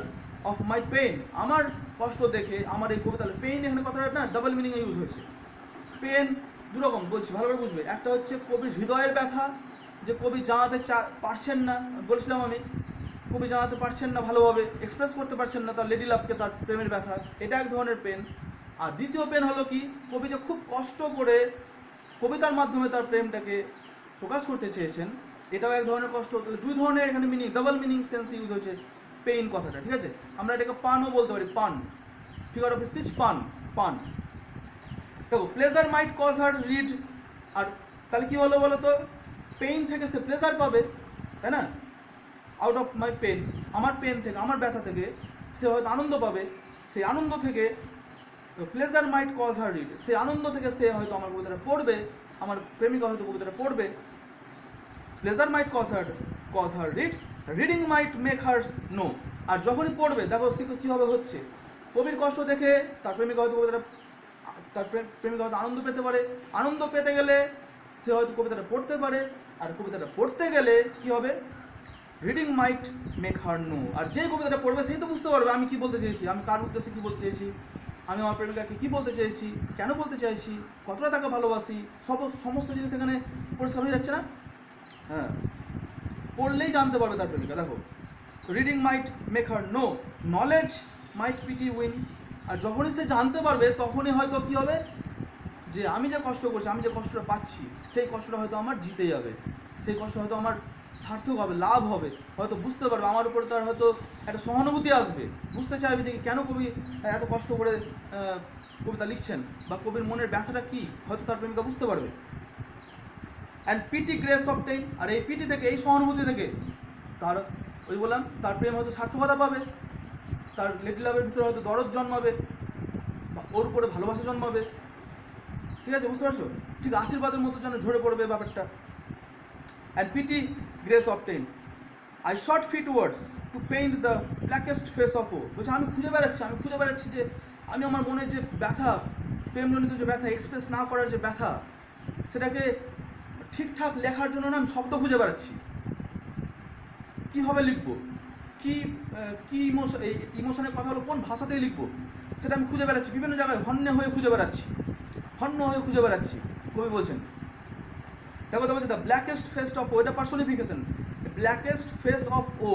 of my pain. আমার কষ্ট দেখে, আমার এই কবিতা, পেইন এখানে কথাটা না ডাবল মিনিংয়ে ইউজ হয়েছে। পেন দুরকম বলছি, ভালো করে বুঝবে। একটা হচ্ছে কবির হৃদয়ের ব্যথা, যে কবি জানাতে পারছেন না, বলছিলাম আমি, কবি জানাতে পারছেন না ভালোভাবে, এক্সপ্রেস করতে পারছেন না তার লেডি লাভকে, তার প্রেমের ব্যথা, এটা এক ধরনের পেন। আর দ্বিতীয় পেন হলো কি, কবি যে খুব কষ্ট করে কবিতার মাধ্যমে তার প্রেমটাকে প্রকাশ করতে চেয়েছেন, এটাও এক ধরনের কষ্ট। তাহলে দুই ধরনের এখানে meaning, double meaning sense use হয়েছে পেইন কথাটা, ঠিক আছে? আমরা এটাকে পানও বলতে পারি, পান, ফিগার অফ স্পিচ, পান, পান। দেখো প্লেজার মাইট কজ হার রিড, আর তাহলে কী হলো বলো তো, পেইন থেকে সে প্লেজার পাবে, তাই না? আউট অফ মাই পেন, আমার পেন থেকে, আমার ব্যথা থেকে সে হয়তো আনন্দ পাবে, সেই আনন্দ থেকে প্লেজার মাইট কজ হার রিড, সেই আনন্দ থেকে সে হয়তো আমার কবিতাটা পড়বে, আমার প্রেমিকা হয়তো কবিতাটা পড়বে। প্লেজার মাইট কজ হার রিড, রিডিং মাইট মেক হার নো। আর যখনই পড়বে, দেখো সে কীভাবে হচ্ছে, কবির কষ্ট দেখে তার প্রেমিকা হয়তো কবিতাটা, তার প্রেমিকা হয়তো আনন্দ পেতে পারে, আনন্দ পেতে গেলে সে হয়তো কবিতাটা পড়তে পারে, আর কবিতাটা পড়তে গেলে কী হবে, রিডিং মাইট মেক হার নো। আর যে কবিতাটা পড়বে সেই তো বুঝতে পারবে আমি কী বলতে চেয়েছি, আমি কার উদ্দেশ্যে কী বলতে চেয়েছি, আমি আমার প্রেমিকাকে কী বলতে চেয়েছি, কেন বলতে চাইছি, কতটা তাকে ভালোবাসি, সমস্ত জিনিস এখানে পরিষ্কার হয়ে যাচ্ছে না? হ্যাঁ, পড়লেই জানতে পারবে তার প্রেমিকা। দেখো রিডিং মাইট মেক হার নো, নলেজ মাইট পিটি উইন। আর যখনই সে জানতে পারবে তখনই হয়তো কী হবে, যে আমি যে কষ্ট করছি, আমি যে কষ্টটা পাচ্ছি, সেই কষ্টটা হয়তো আমার জিতে যাবে, সেই কষ্ট হয়তো আমার সার্থক হবে, লাভ হবে, হয়তো বুঝতে পারবে আমার উপরে, তার হয়তো একটা সহানুভূতি আসবে, বুঝতে চাইবে যে কেন কবি এত কষ্ট করে কবিতা লিখছেন, বা কবির মনের ব্যথাটা কী, হয়তো তার প্রেমিকা বুঝতে পারবে। And pity grace obtain, আর এই পিটি থেকে, এই সহানুভূতি থেকে তার, ওই বললাম, তার প্রেম হয়তো সার্থকতা পাবে, তার লেডি লাভের ভিতরে হয়তো দরদ জন্মাবে, ওর উপরে ভালোবাসা জন্মাবে, ঠিক আছে? বুঝতে পারছো? ঠিক আশীর্বাদের মতো যেন ঝরে পড়বে ব্যাপারটা। And pity grace obtain, I sought fit words to paint the blackest face of woe. বলছে আমি খুঁজে বেড়াচ্ছি যে আমি আমার মনের যে ব্যথা, প্রেমজনিত যে ব্যথা, এক্সপ্রেস না করার যে ব্যথা, সেটাকে ঠিকঠাক লেখার জন্য না আমি শব্দ খুঁজে বেড়াচ্ছি, কীভাবে লিখবো, কী ইমোশনের কথা হলো কোন ভাষাতেই লিখবো, সেটা আমি খুঁজে বেড়াচ্ছি, বিভিন্ন জায়গায় হন্য হয়ে খুঁজে বেড়াচ্ছি, কবি বলছেন। দেখো বলছে দ্য ব্ল্যাকেস্ট ফেস অফ ও, এটা পার্সোনিফিকেশন, ব্ল্যাকেস্ট ফেস অফ ও,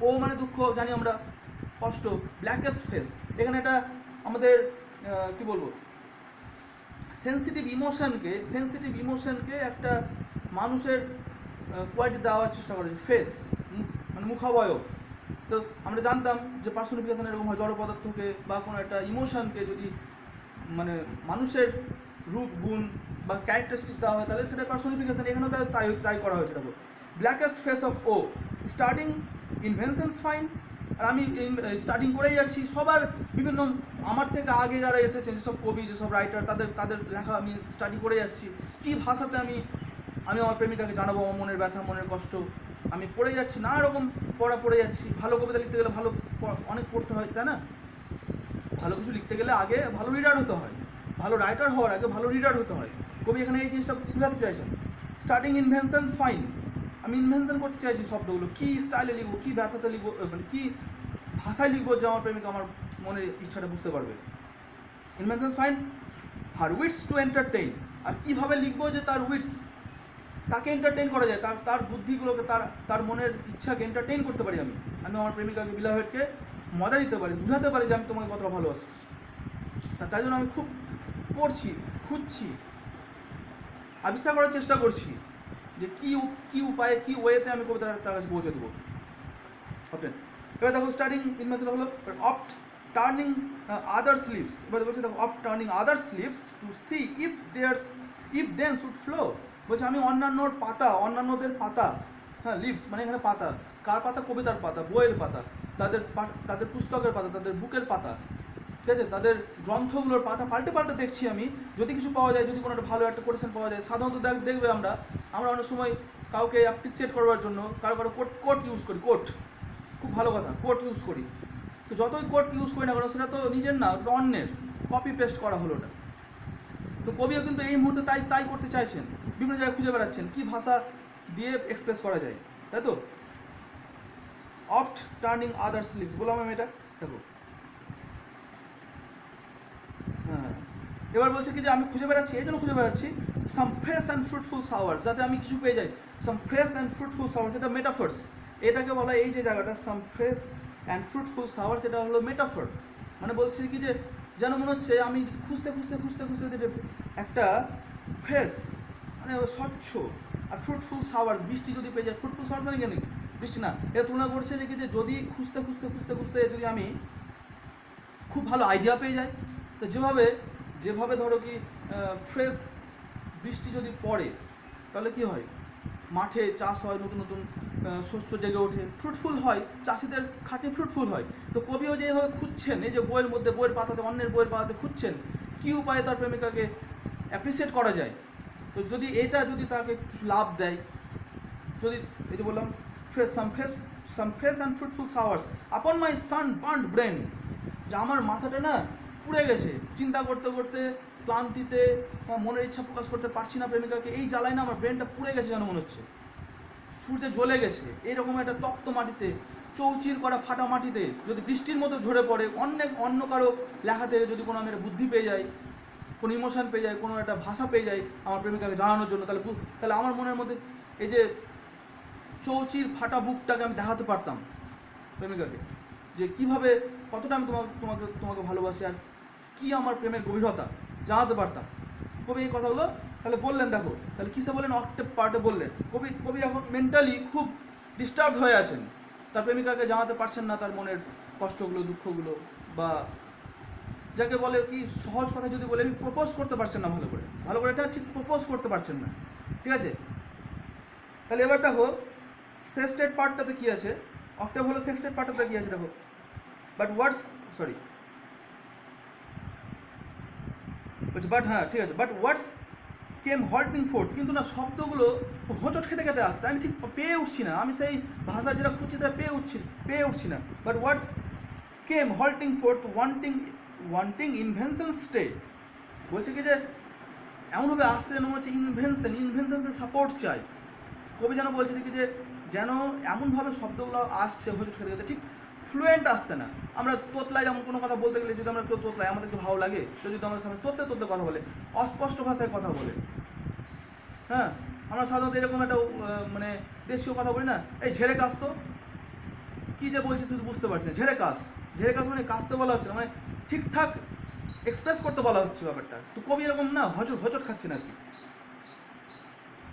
ও মানে দুঃখ, জানি আমরা, কষ্ট, ব্ল্যাকেস্ট ফেস, এখানে এটা আমাদের কি বলবো, সেন্সিটিভ ইমোশনকে একটা মানুষের কোয়ালিটি দেওয়ার চেষ্টা করেছে, ফেস মানে মুখাবয়ব। তো আমরা জানতাম যে পার্সোনিফিকেশন এরকম হয়, জড় পদার্থকে বা কোনো একটা ইমোশনকে যদি মানে মানুষের রূপ গুণ বা ক্যারেক্টারিস্টিক দেওয়া হয়, তাহলে সেটা পার্সোনিফিকেশন, এখানেও তাই করা হয়েছে। দেখো ব্ল্যাকেস্ট ফেস অফ ও, স্টার্টিং ইনভেনশনস ফাইন, আর আমি স্টার্টিং করেই যাচ্ছি, সবার বিভিন্ন, আমার থেকে আগে যারা এসেছেন যেসব কবি, যেসব রাইটার, তাদের লেখা আমি স্টাডি করে যাচ্ছি, কী ভাষাতে আমি আমার প্রেমিকাকে জানাবো আমার মনের ব্যথা, মনের কষ্ট, আমি পড়ে যাচ্ছি, নানা রকম পড়ে যাচ্ছি। ভালো কবিতা লিখতে গেলে অনেক পড়তে হয়, তাই না? ভালো কিছু লিখতে গেলে আগে ভালো রিডার হতে হয়, ভালো রাইটার হওয়ার আগে ভালো রিডার হতে হয়। কবি এখানে এই জিনিসটা বোঝাতে চাইছেন। স্টার্টিং ইনভেনশনস ফাইন, আমি ইনভেনশন করতে চাইছি শব্দগুলো, কী স্টাইলে লিখবো, কী ব্যথাতে লিখবো, মানে কী ভাষায় লিখবো যে আমার প্রেমিকা আমার মনের ইচ্ছাটা বুঝতে পারবে। Inventions fine, her wits to entertain, আর কীভাবে লিখবো যে তার উইটস, তাকে এন্টারটেইন করা যায়, তার বুদ্ধিগুলোকে, তার মনের ইচ্ছাকে এন্টারটেইন করতে পারি, আমি আমার প্রেমিকাকে, বিলাভেডকে মজা দিতে পারি, বুঝাতে পারি যে আমি তোমাকে কতটা ভালোবাসি। তাই জন্য আমি খুব পড়ছি, খুঁজছি, আবিষ্কার করার চেষ্টা করছি যে কি উপায়ে, কি ওয়েতে আমি কবিতাটা তার কাছে পৌঁছে দেবো। অপটেন এবার দেখো স্টার্টিং ইনভেনশন হলো অফট টার্নিং আদার স্লিপস। এবার বলছে দেখো oft turning other slips to see if then should flow. বলছে আমি অন্যান্যদের পাতা, হ্যাঁ লিভস মানে এখানে পাতা, কার পাতা? কবিতার পাতা, বইয়ের পাতা, তাদের পুস্তকের পাতা, তাদের বুকের পাতা, ঠিক আছে, তাদের গ্রন্থগুলোর পাতা পাল্টে পাল্টে দেখছি আমি, যদি কিছু পাওয়া যায়, যদি কোনো একটা ভালো একটা কোটেশন পাওয়া যায়। সাধারণত দেখবে আমরা অনেক সময় কাউকে অ্যাপ্রিসিয়েট করবার জন্য কারো কোট ইউজ করি, কোট খুব ভালো কথা, কোট ইউজ করি। তো যতই কোট ইউজ করি না কারণ সেটা তো নিজের না, ওটা তো অন্যের, কপি পেস্ট করা হলো ওটা। তো কবিও কিন্তু এই মুহূর্তে তাই করতে চাইছেন, বিভিন্ন জায়গায় খুঁজে বেড়াচ্ছেন কী ভাষা দিয়ে এক্সপ্রেস করা যায়, তাই তো। অফট টার্নিং আদার স্লিপস বললাম আমি এটা, দেখো হ্যাঁ। এবার বলছে কি যে আমি খুঁজে বেড়াচ্ছি, এই জন্য খুঁজে বেড়াচ্ছি সাম ফ্রেশ অ্যান্ড ফ্রুটফুল সাওয়ার্স, যাতে আমি কিছু পেয়ে যাই। সাম ফ্রেশ অ্যান্ড ফ্রুটফুল সাওয়ার্স, এটা মেটাফার্স, এটাকে বলা এই যে জায়গাটা সাম ফ্রেশ অ্যান্ড ফ্রুটফুল সাওয়ার্স, এটা হলো মেটাফার। মানে বলছে কি যে যেন মনে হচ্ছে আমি খুঁজতে একটা ফ্রেশ মানে স্বচ্ছ আর ফ্রুটফুল সাওয়ার্স, বৃষ্টি যদি পেয়ে যায়। ফ্রুটফুল সাওয়ার্স মানে কেন বৃষ্টি না, এটা তুলনা করছে যে কি যে যদি খুঁজতে যদি আমি খুব ভালো আইডিয়া পেয়ে যাই, তো যেভাবে ধরো কি ফ্রেশ বৃষ্টি যদি পড়ে তাহলে কি হয়, মাঠে চাষ হয়, নতুন শস্য জেগে ওঠে, ফ্রুটফুল হয়, চাষিদের খাটনি ফ্রুটফুল হয়। তো কবিও যেভাবে খুঁজছেন, এই যে বইয়ের পাতাতে, অন্যের বইয়ের পাতাতে খুঁজছেন কী উপায়ে তার প্রেমিকাকে অ্যাপ্রিসিয়েট করা যায়। তো যদি তাকে কিছু লাভ দেয়, যদি এই যে বললাম সাম ফ্রেশ অ্যান্ড ফ্রুটফুল সাওয়ার্স আপন মাই সানবার্নড ব্রেন, যে আমার মাথাটা না পুড়ে গেছে, চিন্তা করতে ক্লান্তিতে মনের ইচ্ছা প্রকাশ করতে পারছি না প্রেমিকাকে, এই জ্বালায় না আমার ব্রেনটা পুড়ে গেছে যেন মনে হচ্ছে, সূর্যে জ্বলে গেছে। এইরকম একটা তপ্ত মাটিতে, চৌচির করা ফাটা মাটিতে যদি বৃষ্টির মতো ঝরে পড়ে অন্য কারো লেখা থেকে যদি কোনো আমি একটা বুদ্ধি পেয়ে যাই, কোনো ইমোশন পেয়ে যাই, কোনো একটা ভাষা পেয়ে যাই আমার প্রেমিকাকে জানানোর জন্য, তাহলে আমার মনের মধ্যে এই যে চৌচির ফাটা বুকটাকে আমি দেখাতে পারতাম প্রেমিকাকে, যে কীভাবে কতটা আমি তোমাকে ভালোবাসি আর কি আমার প্রেমের গভীরতা জানাতে পারতাম। কবি এই কথাগুলো তাহলে বললেন, দেখো তাহলে কিসে বললেন, অক্টেভ পার্টে বললেন। কবি এখন মেন্টালি খুব ডিস্টার্বড হয়ে আছেন, তার প্রেমিকাকে জানাতে পারছেন না তার মনের কষ্টগুলো, দুঃখগুলো, বা যাকে বলে কি সহজ কথা যদি বলে আমি প্রপোজ করতে পারছেন না ভালো করে এটা ঠিক প্রপোজ করতে পারছেন না, ঠিক আছে। তাহলে এবার দেখো সেস্টেড পার্টটাতে কী আছে, অক্টেভ হলো সেস্টেড পার্টটাতে কী আছে দেখো, হ্যাঁ ঠিক আছে, but words came halting fourth, কিন্তু না শব্দগুলো হোঁচট খেতে আসছে, আমি ঠিক পেয়ে উঠছি না, আমি সেই ভাষা যেটা খুঁজছি সেটা পেয়ে উঠছি না। But words came halting fourth wanting invention stay, বলছে কি যে এমনভাবে আসছে যেন হচ্ছে ইনভেনশনের সাপোর্ট চাই। কবি যেন বলছে কি যে যেন এমনভাবে শব্দগুলো আসছে হোঁচট খেতে ঠিক ফ্লুয়েন্ট আসছে না। আমরা তোতলায় যেমন কোনো কথা বলতে গেলে যদি আমরা কেউ তোতলায় আমাদেরকে ভালো লাগে, তো যদি আমাদের সামনে তোতলে কথা বলে, অস্পষ্ট ভাষায় কথা বলে, হ্যাঁ আমরা সাধারণত এরকম একটা মানে দেশীয় কথা বলি না, এই ঝেড়ে কাশ তো, কী যে বলছি শুধু বুঝতে পারছেন, ঝেড়ে কাশ মানে কাশতে বলা হচ্ছে না, মানে ঠিকঠাক এক্সপ্রেস করতে বলা হচ্ছে ব্যাপারটা। তো কবি এরকম না হোঁচট খাচ্ছেন আর কি,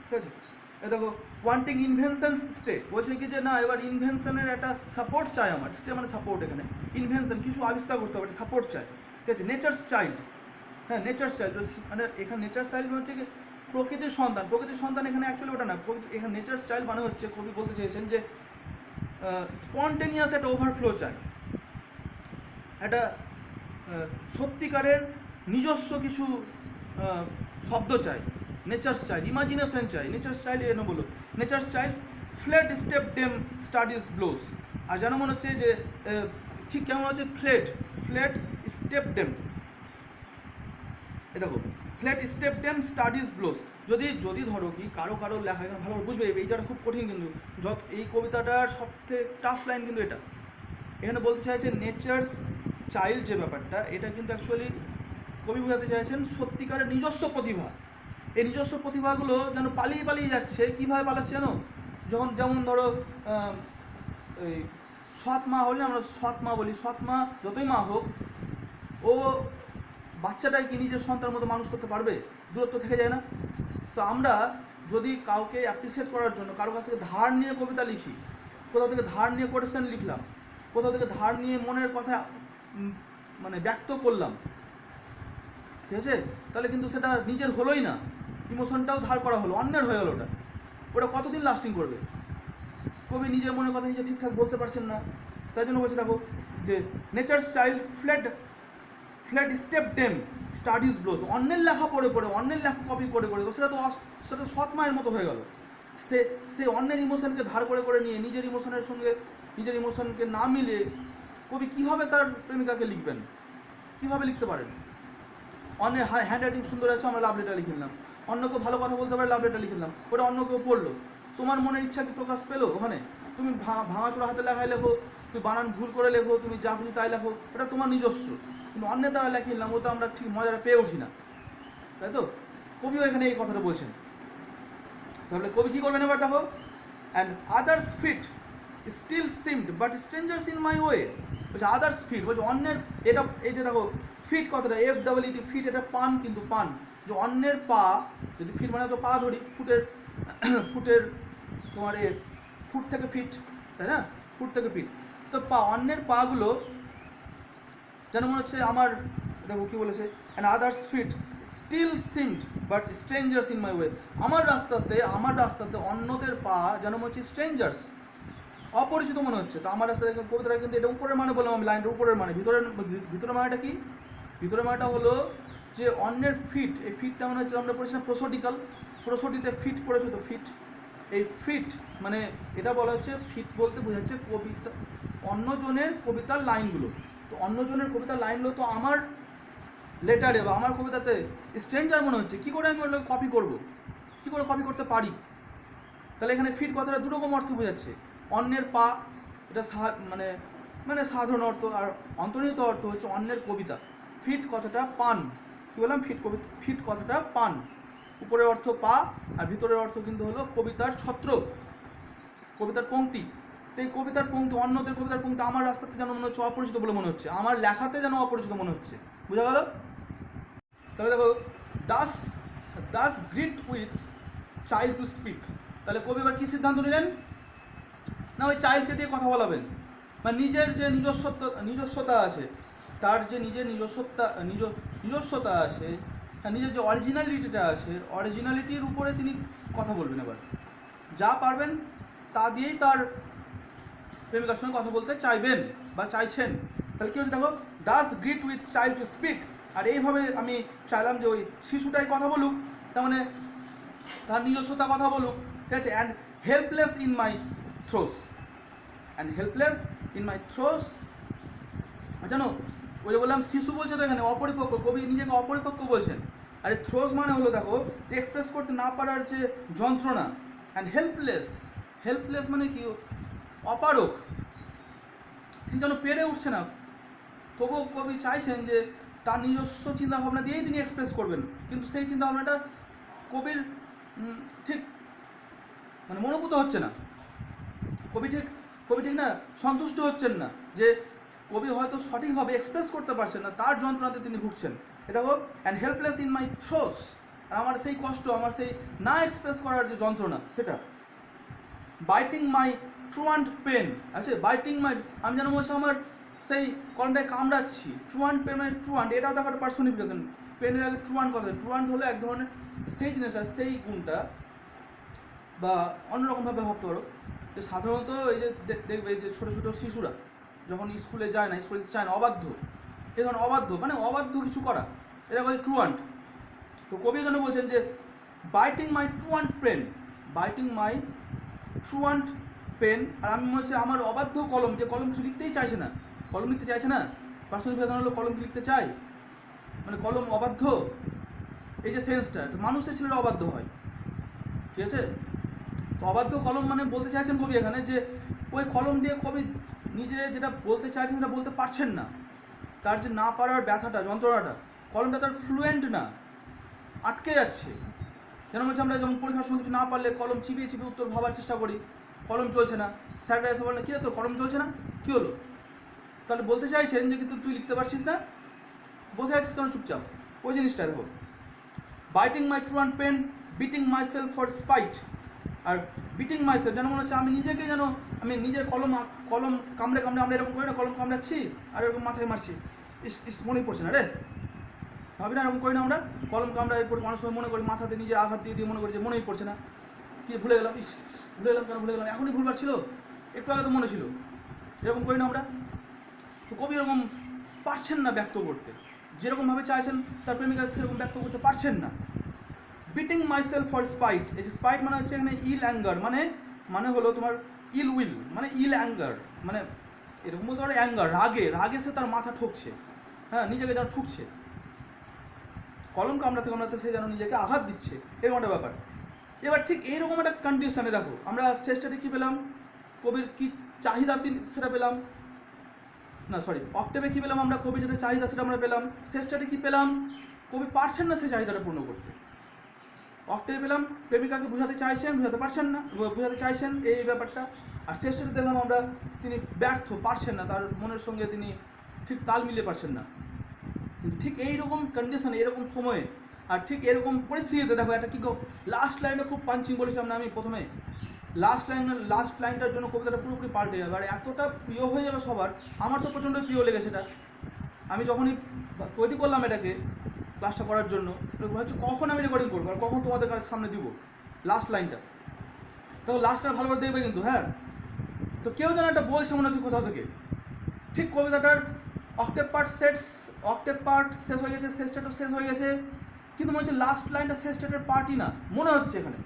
ঠিক আছে। এ দেখো ওয়ান্টিং ইনভেনশন স্টে, বলছে কি যে না এবার ইনভেনশনের একটা সাপোর্ট চাই আমার, স্টে মানে সাপোর্ট, এখানে ইনভেনশন কিছু আবিষ্কার করতে হবে, সাপোর্ট চাই, ঠিক আছে। নেচার্স চাইল্ড, হ্যাঁ নেচার্স চাইল্ড, মানে এখানে নেচার্স চাইল্ড হচ্ছে কি প্রকৃতির সন্তান এখানে অ্যাকচুয়ালি ওটা না, এখানে নেচার্স চাইল্ড মানে হচ্ছে কবি বলতে চেয়েছেন যে স্পন্টেনিয়াস একটা ওভারফ্লো চাই, একটা সত্যিকারের নিজস্ব কিছু শব্দ চাই, নেচার্স চাইল্ড, ইমাজিনেশন চাই, নেচার্স চাইল্ড এনে বলো, nature's child's fled step dame studies blows, আর যেন মনে হচ্ছে যে ঠিক কেমন হচ্ছে ফ্লেড স্টেপ ডেম, এ দেখো fled step dame studies blows, যদি ধরো কি কারো লেখা এখানে ভালো বুঝবে, এই জায়গাটা খুব কঠিন কিন্তু, এই কবিতাটার সবথেকে টাফ লাইন কিন্তু এটা, এখানে বলতে চাইছে নেচার্স চাইল্ড যে ব্যাপারটা, এটা কিন্তু অ্যাকচুয়ালি কবি বোঝাতে চাইছেন সত্যিকারের নিজস্ব প্রতিভা, এই নিজস্ব প্রতিভাগুলো যেন পালিয়ে যাচ্ছে। কীভাবে পালাচ্ছে জানো, যেমন ধরো এই সৎ মা হলে আমরা সৎ মা বলি, সৎ মা যতই মা হোক ও বাচ্চাটাই কি নিজের সন্তানের মতো মানুষ করতে পারবে? দূরত্ব থেকে যায় না? তো আমরা যদি কাউকে অ্যাপ্রিসিয়েট করার জন্য কারো কাছ থেকে ধার নিয়ে কবিতা লিখি, কোথাও থেকে ধার নিয়ে কোটেশন লিখলাম, কোথাও থেকে ধার নিয়ে মনের কথা মানে ব্যক্ত করলাম, ঠিক আছে, তাহলে কিন্তু সেটা নিজের হলোই না, ইমোশনটাও ধার করা হলো, অন্যের হয়ে গেলো। ওটা কতদিন লাস্টিং করবে? কবি নিজের মনের কথা নিজে ঠিকঠাক বলতে পারছেন না, তাই জন্য বলছে দেখো যে nature child flat step dame study's blows, অন্যের লেখা পড়ে পড়ে, অন্যের লেখা কপি করে করে, সেটা সৎ মায়ের মতো হয়ে গেল। সেই অন্যের ইমোশনকে ধার করে করে নিয়ে নিজের ইমোশনের সঙ্গে নিজের ইমোশনকে না মিলে কবি কীভাবে তার প্রেমিকাকে লিখবেন? কীভাবে লিখতে পারেন? অন্যের হ্যান্ড রাইটিং সুন্দর আছে, আমরা লাভ লেটার লিখে নিলাম, অন্য কেউ ভালো কথা বলতে পারে, লাভ লেটার লিখে নিলাম, ওটা অন্য কেউ পড়লো, তোমার মনের ইচ্ছা কি প্রকাশ পেলো ওখানে? তুমি ভাঙাচোরা হাতে লেখায় লেখো, তুমি বানান ভুল করে লেখো, তুমি যা খুশি তাই লেখো, ওটা তোমার নিজস্ব। কিন্তু অন্যের দ্বারা লেখে নিলাম, ও তো আমরা ঠিক মজাটা পেয়ে উঠি না, তাই তো? কবিও এখানে এই কথাটা বলছেন। তাহলে কবি কী করবেন এবার দেখো, and others fit still seemed but strangers in my way, বলছে আদার্স ফিট, বলছে অন্যের, এটা এই যে দেখো ফিট কথাটা FEET ফিট, এটা পান, কিন্তু পান যে অন্যের পা, যদি ফিট মানে তো পা ধরি, ফুটের তোমার ফুট থেকে ফিট, তাই না, ফুট থেকে ফিট, তো পা, অন্যের পাগুলো যেন মনে হচ্ছে আমার, দেখো কী বলেছে, and others fit still seemed but strangers in my way, আমার রাস্তাতে অন্যদের পা যেন মনে হচ্ছে স্ট্রেঞ্জার্স, অপরিচিত মনে হচ্ছে। তো আমার রাস্তায় কবিতাটা কিন্তু এটা উপরের মানে বললাম আমি, লাইনটা উপরের মানে, ভিতরের মানেটা কি? ভিতরের মানেটা হলো যে অন্যের ফিট, এই ফিটটা মনে হচ্ছে আমরা পড়েছিলাম প্রসোডিতে ফিট পড়েছো তো, ফিট, এই ফিট মানে এটা বলা হচ্ছে, ফিট বলতে বোঝাচ্ছে কবিতা, অন্যজনের কবিতার লাইনগুলো, তো অন্যজনের কবিতার লাইনগুলো তো আমার লেটারে বা আমার কবিতাতে স্ট্রেঞ্জার মনে হচ্ছে, কী করে আমি ওগুলো কপি করবো, কী করে কপি করতে পারি? তাহলে এখানে ফিট কথাটা দুরকম অর্থ বোঝাচ্ছে, অন্যের পা, এটা মানে সাধারণ অর্থ, আর অন্তর্নিহিত অর্থ হচ্ছে অন্যের কবিতা। ফিট কথাটা পান, কী বললাম, ফিট কথাটা পান, উপরের অর্থ পা, আর ভিতরের অর্থ কিন্তু হলো কবিতার ছত্র, কবিতার পংক্তি। তো এই কবিতার পংক্তি, অন্যদের কবিতার পংক্তি আমার রাস্তাতে যেন মনে হচ্ছে অপরিচিত বলে মনে হচ্ছে, আমার লেখাতে যেন অপরিচিত মনে হচ্ছে, বুঝা গেল? তাহলে দেখো thus great with child to speak, তাহলে কবি এবার কী সিদ্ধান্ত নিলেন না, ওই চাইল্ডকে দিয়ে কথা বলাবেন, মানে নিজের যে নিজস্বতা আছে, তার যে নিজের নিজস্বতা আছে, হ্যাঁ, নিজের যে অরিজিনালিটিটা আছে, অরিজিনালিটির উপরে তিনি কথা বলবেন। এবার যা পারবেন তা দিয়েই তার প্রেমিকার সঙ্গে কথা বলতে চাইবেন বা চাইছেন। তাহলে কী হচ্ছে দেখো, thus great with child to speak, আর এইভাবে আমি চাইলাম যে ওই শিশুটাই কথা বলুক, তার মানে তার নিজস্বতা কথা বলুক, ঠিক আছে, and helpless in my throes, জানো ওই যে বললাম শিশু বলছে তো এখানে অপরিপক্ক, কবি নিজেকে অপরিপক্ক বলছেন। আর এই থ্রোস মানে হলো দেখো যে এক্সপ্রেস করতে না পারার যে যন্ত্রণা, অ্যান্ড হেল্পলেস মানে কি, অপারক, ঠিক যেন পেরে উঠছে না, তবুও কবি চাইছেন যে তার নিজস্ব চিন্তাভাবনা দিয়েই তিনি এক্সপ্রেস করবেন, কিন্তু সেই চিন্তাভাবনাটা কবির ঠিক মানে মনোভূত হচ্ছে না, কবি ঠিক না সন্তুষ্ট হচ্ছেন না, যে কবি হয়তো সঠিকভাবে এক্সপ্রেস করতে পারছেন না, তার যন্ত্রণাতে তিনি ভুগছেন। এ দেখো, and helpless in my throes, আর আমার সেই কষ্ট, আমার সেই না এক্সপ্রেস করার যে যন্ত্রণা, সেটা বাইটিং মাই ট্রুয়ান্ট পেন আছে, বাইটিং মাই, আমি যেন বলছি আমার সেই কলমটায় কামড়াচ্ছি, ট্রুয়ান্ট পেন মানে ট্রুয়ান্ট, এটাও দেখো একটা পার্সোনিফিকেশন, পেনের আগে ট্রুয়ান্ট কথা, ট্রুয়ান্ট হলো এক ধরনের সেই জিনিসটা, সেই গুণটা, বা অন্যরকমভাবে ভাবতে পারো যে সাধারণত এই যে দেখবে যে ছোটো ছোটো শিশুরা যখন স্কুলে যায় না, স্কুলে চায় না, অবাধ্য, এই ধরনের অবাধ্য কিছু করা, এটা বলছে ট্রুয়ান্ট। তো কবি জন্য বলছেন যে বাইটিং মাই ট্রুয়ান্ট পেন, আর আমি বলছি আমার অবাধ্য কলম, যে কলম কিছু লিখতে চাইছে না, পার্সোনিফিকেশন হলো কলম কি লিখতে চায়, মানে কলম অবাধ্য, এই যে সেন্সটা, তো মানুষের ছেলেরা অবাধ্য হয়, ঠিক আছে। তো অবাধ্য কলম মানে বলতে চাইছেন কবি এখানে যে ওই কলম দিয়ে কবি নিজে যেটা বলতে চাইছেন সেটা বলতে পারছেন না, তার যে না পারার ব্যথাটা, যন্ত্রণাটা, কলমটা তার ফ্লুয়েন্ট না, আটকে যাচ্ছে। যেন বলছে আমরা যেমন পরীক্ষার সময় কিছু না পারলে কলম চিপিয়ে উত্তর ভাবার চেষ্টা করি, কলম চলছে না, স্যাররা এসে বলেন কী তোর কলম চলছে না, কী হলো? তাহলে বলতে চাইছেন যে কিন্তু তুই লিখতে পারছিস না, বসে আছিস কেন চুপচাপ, ওই জিনিসটা দেখো। Biting my true pen, beating myself for spite. আর বিটিং মাই সেলফ যেন মনে হচ্ছে আমি নিজেকে যেন আমি নিজের কলম কামড়ে কামড়ে, আমরা এরকম করি না, কলম কামড়াচ্ছি আর এরকম মাথায় মারছি, ইস মনেই পড়ছে না রে, ভাবি না এরকম করি না আমরা, কলম কামড়া এরপর অনেক সময় মনে করি মাথাতে নিজে আঘাত দিয়ে দিয়ে মনে করি যে মনেই পড়ছে না, কি ভুলে গেলাম, ভুলে গেলাম কেন ভুলে গেলাম, এখনই ভুলবার ছিল, একটু আগে তো মনে ছিল, এরকম করি না আমরা। তো কবি এরকম পারছেন না ব্যক্ত করতে, যেরকমভাবে চাইছেন তার প্রেমিকা সেরকম ব্যক্ত করতে পারছেন না। বিটিং মাইসেলফ ফর স্পাইট, এই যে স্পাইট মানে হচ্ছে এখানে ইল অ্যাঙ্গার, মানে হলো তোমার ইল উইল, মানে ইল অ্যাঙ্গার, মানে এরকম বলতে পারো অ্যাঙ্গার, রাগে সে তার মাথা ঠকছে, হ্যাঁ নিজেকে যেন ঠুকছে, কলম কামড়াতে কামড়াতে সে যেন নিজেকে আঘাত দিচ্ছে, এরকম একটা ব্যাপার। এবার ঠিক এইরকম একটা কন্ডিশনে দেখো আমরা শেষটাতে কী পেলাম, কবির কী চাহিদা সেটা পেলাম, না সরি অক্টেভে কী পেলাম আমরা, কবির যেটা চাহিদা সেটা আমরা পেলাম, শেষটাতে কী পেলাম, কবি পারছেন না সেই চাহিদাটা পূর্ণ করতে। অক্টেভে পেলাম প্রেমিকাকে বুঝাতে চাইছেন, বুঝাতে পারছেন না, বুঝাতে চাইছেন এই ব্যাপারটা, আর শেষটাতে দেখলাম আমরা তিনি ব্যর্থ, পারছেন না, তার মনের সঙ্গে তিনি ঠিক তাল মিলিয়ে পারছেন না। কিন্তু ঠিক এইরকম কন্ডিশনে, এরকম সময়ে আর ঠিক এরকম পরিস্থিতিতে দেখো একটা কী লাস্ট লাইনটা খুব পাঞ্চিং বলেছিলাম না আমি প্রথমে, লাস্ট লাইনটার জন্য কবিতাটা পুরোপুরি পাল্টে যাবে, আর এতটা প্রিয় হয়ে যাবে সবার, আমার তো প্রচণ্ড প্রিয় লেগেছে এটা। আমি যখনই তৈরি করলাম এটাকে ক্লাসটা করার জন্য, হচ্ছে কখন আমি রেকর্ডিং করবো আর কখন তোমাদের কাছে সামনে দিব লাস্ট লাইনটা, তো লাস্ট লাইন ভালো করে দেখবে কিন্তু, হ্যাঁ। তো কেউ যেন একটা বলছে মনে হচ্ছে কোথাও থেকে, ঠিক কবিতাটার অক্টেভ পার্ট শেষ হয়ে গেছে, শেষ স্টেটও শেষ হয়ে গেছে, কিন্তু মনে হচ্ছে লাস্ট লাইনটা শেষ স্টেটের পার্টই না মনে হচ্ছে, এখানে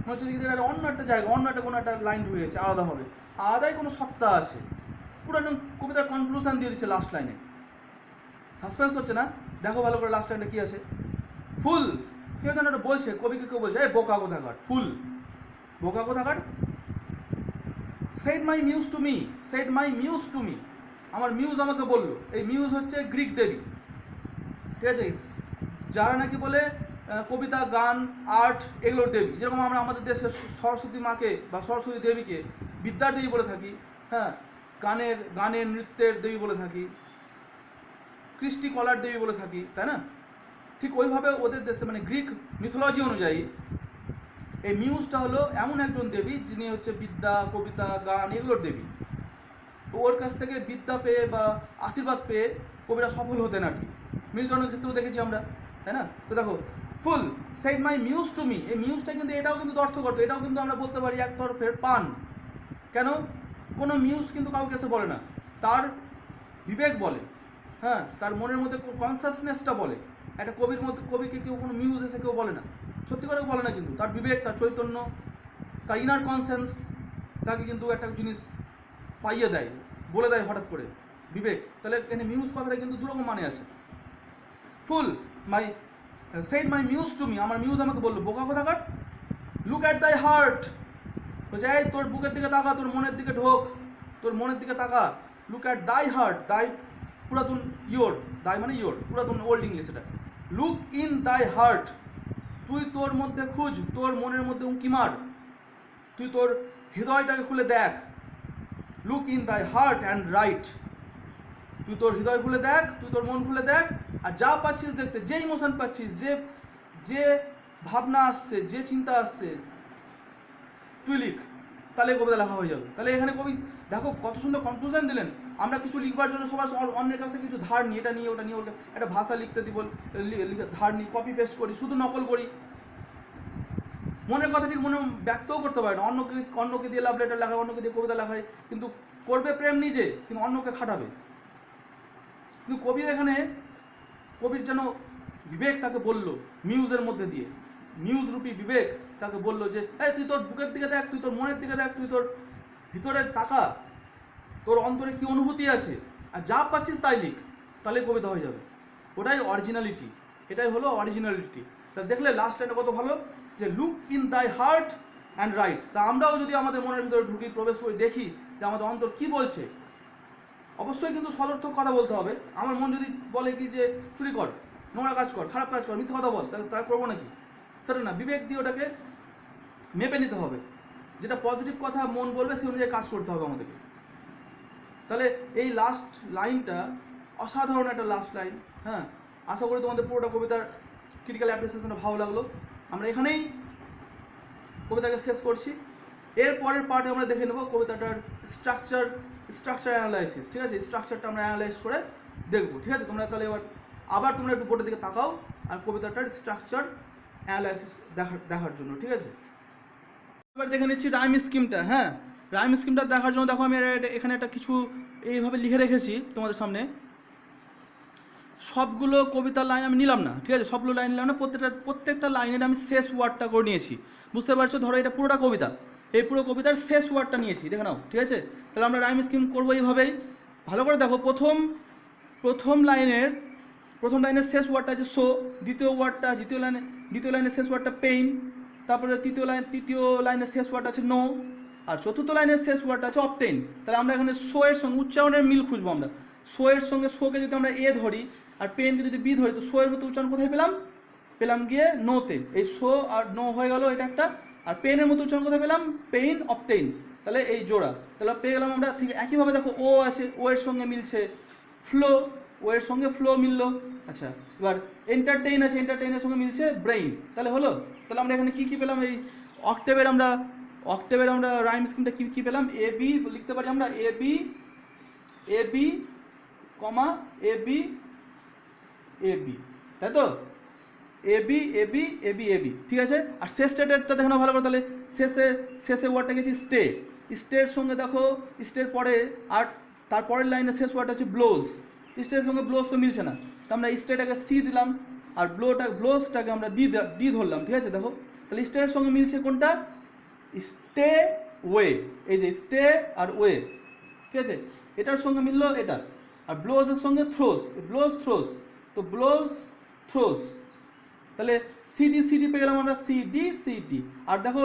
মনে হচ্ছে যে অন্য একটা জায়গা, অন্য একটা কোনো একটা লাইন ঢুকে গেছে আলাদাভাবে, আলাদাই কোনো সত্তা আছে, পুরো কবিতার কনক্লুশন দিয়ে দিচ্ছে লাস্ট লাইনে। সাসপেন্স হচ্ছে না, দেখো ভালো করে লাস্ট লাইনটা কী আছে। ফুল, কেউ যেন একটা বলছে, কবিকে কেউ বলছে এই বোকা কোথাকার, ফুল বোকা কোথাকার, shed my muse to me, আমার মিউজ আমাকে বললো, এই মিউজ হচ্ছে গ্রিক দেবী, ঠিক আছে, যারা নাকি বলে কবিতা গান আর্ট এগুলোর দেবী, যেরকম আমরা আমাদের দেশে সরস্বতী মাকে বা সরস্বতী দেবীকে বিদ্যার দেবী বলে থাকি, হ্যাঁ, গানের নৃত্যের দেবী বলে থাকি, কৃষ্টি কলার দেবী বলে থাকি, তাই না? ঠিক ওইভাবে ওদের দেশে মানে গ্রিক মিথোলজি অনুযায়ী এই মিউজটা হলো এমন একজন দেবী যিনি হচ্ছে বিদ্যা, কবিতা, গান এগুলোর দেবী। তো ওর কাছ থেকে বিদ্যা পেয়ে বা আশীর্বাদ পেয়ে কবিরা সফল হতেন আর কি, মিল্টনের ক্ষেত্রেও দেখেছি আমরা, তাই না? তো দেখো fool said my muse to me, এই মিউজটা কিন্তু এটাও কিন্তু অর্থ করতো, এটাও কিন্তু আমরা বলতে পারি এক তরফের পান। কেন? কোনো মিউজ কিন্তু কাউকে এসে বলে না, তার বিবেক বলে, হ্যাঁ, তার মনের মধ্যে কনসাসনেসটা বলে। একটা কবিকে কেউ কোনো মিউজ এসে কেউ বলে না, সত্যি করে বলে না, কিন্তু তার বিবেক, তার চৈতন্য, তার ইনার কনসেন্স তাকে কিন্তু একটা জিনিস পাইয়ে দেয়, বলে দেয় হঠাৎ করে বিবেক। তাহলে এখানে মিউজ কথাটা কিন্তু দুরকম মানে আছে। Fool said my muse to me, আমার মিউজ আমাকে বললো বোকা কোথাকার, লুক অ্যাট দাই হার্ট, বলছে এই তোর বুকের দিকে তাকা, তোর মনের দিকে ঢোক, তোর মনের দিকে তাকা, লুক অ্যাট দাই হার্ট, দাই পুরাতন ইয়োর, দাই মানে ইয়োর, পুরাতন ওল্ড ইংলিশ এটা, লুক ইন দাই হার্ট, তুই তোর মধ্যে খুঁজ, তোর মনের মধ্যে উঁকি মার, তুই তোর হৃদয়টাকে খুলে দেখ, লুক ইন দাই হার্ট অ্যান্ড রাইট, তুই তোর হৃদয় খুলে দেখ, তুই তোর মন খুলে দেখ, আর যা পাচ্ছিস দেখতে, যে ইমোশন পাচ্ছিস, যে ভাবনা আসছে, যে চিন্তা আসছে, তুই লিখ, তাহলে কবিতা লেখা হয়ে যাবে। তাহলে এখানে কবি দেখো কত সুন্দর কনক্লুশন দিলেন। আমরা কিছু লিখবার জন্য সবার অন্যের কাছে কিছু ধার নিই, এটা নিয়ে ওটা নিয়ে, একটা ভাষা লিখতে দিব ধার নিই, কপি পেস্ট করি, শুধু নকল করি, মনের কথা ঠিক মনে ব্যক্তও করতে পারে না, অন্যকে দিয়ে লাভ লেটার লেখায়, অন্যকে দিয়ে কবিতা লেখায়, কিন্তু করবে প্রেম নিজে, কিন্তু অন্যকে খাটাবে। কিন্তু কবি এখানে, কবির যেন বিবেক তাকে বলল মিউজের মধ্যে দিয়ে, মিউজ রূপী বিবেক তাকে বললো যে এই তুই তোর বুকের দিকে দেখ, তুই তোর মনের দিকে দেখ, তুই তোর ভিতরের তাকা, তোর অন্তরে কী অনুভূতি আছে, আর যা পাচ্ছিস তাই লিখ, তাহলে কবিতা হয়ে যাবে। ওটাই অরিজিনালিটি, এটাই হলো অরিজিনালিটি। তা দেখলে লাস্ট লাইনটা কত ভালো, যে লুক ইন দাই হার্ট অ্যান্ড রাইট। তা আমরাও যদি আমাদের মনের ভিতরে ঢুকি, প্রবেশ করে দেখি যে আমাদের অন্তর কী বলছে, অবশ্যই কিন্তু সদর্থক কথা বলতে হবে। আমার মন যদি বলে কি যে চুরি কর, নোংরা কাজ কর, খারাপ কাজ কর, মিথ্যা কথা বল, তাই করবো নাকি? সেটা না, বিবেক দিয়ে ওটাকে মেপে নিতে হবে, যেটা পজিটিভ কথা মন বলবে সেই অনুযায়ী কাজ করতে হবে আমাদেরকে। তাহলে এই লাস্ট লাইনটা অসাধারণ একটা লাস্ট লাইন, হ্যাঁ, আশা করি তোমাদের পুরোটা কবিতার ক্রিটিক্যাল অ্যাপ্রিসিয়েশনটা ভালো লাগলো। আমরা এখানেই কবিতাকে শেষ করছি। এর পরের পার্টে আমরা দেখে নেব কবিতাটার স্ট্রাকচার অ্যানালাইসিস, ঠিক আছে? স্ট্রাকচারটা আমরা অ্যানালাইজ করে দেখবো, ঠিক আছে? তোমরা তাহলে আবার তোমরা একটু বোর্ডের দিকে তাকাও আর কবিতাটার স্ট্রাকচার অ্যানালাইসিস দেখার জন্য, ঠিক আছে? এবার দেখে নিচ্ছি রাইম স্কিমটা। হ্যাঁ, রাইম স্কিমটা দেখার জন্য দেখো আমি এখানে একটা কিছু এইভাবে লিখে রেখেছি তোমাদের সামনে। সবগুলো কবিতার লাইন আমি নিলাম না, ঠিক আছে? সবগুলো লাইন নিলাম না, প্রত্যেকটা লাইনের আমি শেষ ওয়ার্ডটা করে নিয়েছি। বুঝতে পারছো? ধরো এটা পুরোটা কবিতা, এই পুরো কবিতার শেষ ওয়ার্ডটা নিয়েছি, দেখে নাও, ঠিক আছে? তাহলে আমরা রাইম স্কিম করবো এইভাবেই। ভালো করে দেখো, প্রথম লাইনের শেষ ওয়ার্ডটা আছে সো, দ্বিতীয় লাইনের শেষ ওয়ার্ডটা পেইন, তারপরে তৃতীয় লাইনের শেষ ওয়ার্ডটা আছে নো, আর চতুর্থ লাইনের শেষ ওয়ার্ডটা আছে অবটেইন। তাহলে আমরা এখানে শো এর সঙ্গে উচ্চারণের মিল খুঁজবো। আমরা শো এর সঙ্গে শোকে যদি আমরা এ ধরি আর পেনকে যদি বি ধরি, তো শো এর মতো উচ্চারণ কোথায় পেলাম গিয়ে নোতে। এই শো আর নো হয়ে গেল এটা একটা। আর পেনের মতো উচ্চারণ কোথায় পেলাম? Pain obtain. তাহলে এই জোড়া, তাহলে পেয়ে গেলাম আমরা। ঠিক একইভাবে দেখো ও আছে, ও এর সঙ্গে মিলছে ফ্লো, ও এর সঙ্গে ফ্লো মিললো। আচ্ছা, এবার এন্টারটেইন আছে, এন্টারটেইনের সঙ্গে মিলছে ব্রেইন। তাহলে হলো। তাহলে আমরা এখানে কী পেলাম? এই অক্টেভের আমরা রাইম স্কিমটা কী পেলাম? এ বি লিখতে পারি আমরা, A B comma A B, তাই তো? এ বি, ঠিক আছে? আর শেষ স্টেটেরটা দেখো না ভালো করে। তাহলে শেষে ওয়ার্ডটা গেছি স্টের সঙ্গে দেখো, স্টের পরে আর তারপরের লাইনে শেষ ওয়ার্ডটা হচ্ছে ব্লোজ। স্টের সঙ্গে ব্লোজ তো মিলছে না, তো আমরা স্টেটাকে সি দিলাম আর ব্লোজটাকে আমরা ডি ধরলাম, ঠিক আছে? দেখো, তাহলে স্টের সঙ্গে মিলছে কোনটা? স্টে ওয়ে, এই যে স্টে আর ওয়ে, ঠিক আছে? এটার সঙ্গে মিললো এটা। আর ব্লোজের সঙ্গে ব্লোজ তো ব্লোজ থ্রোস। তাহলে সিডি পেয়ে গেলাম আমরা, সিডি। আর দেখো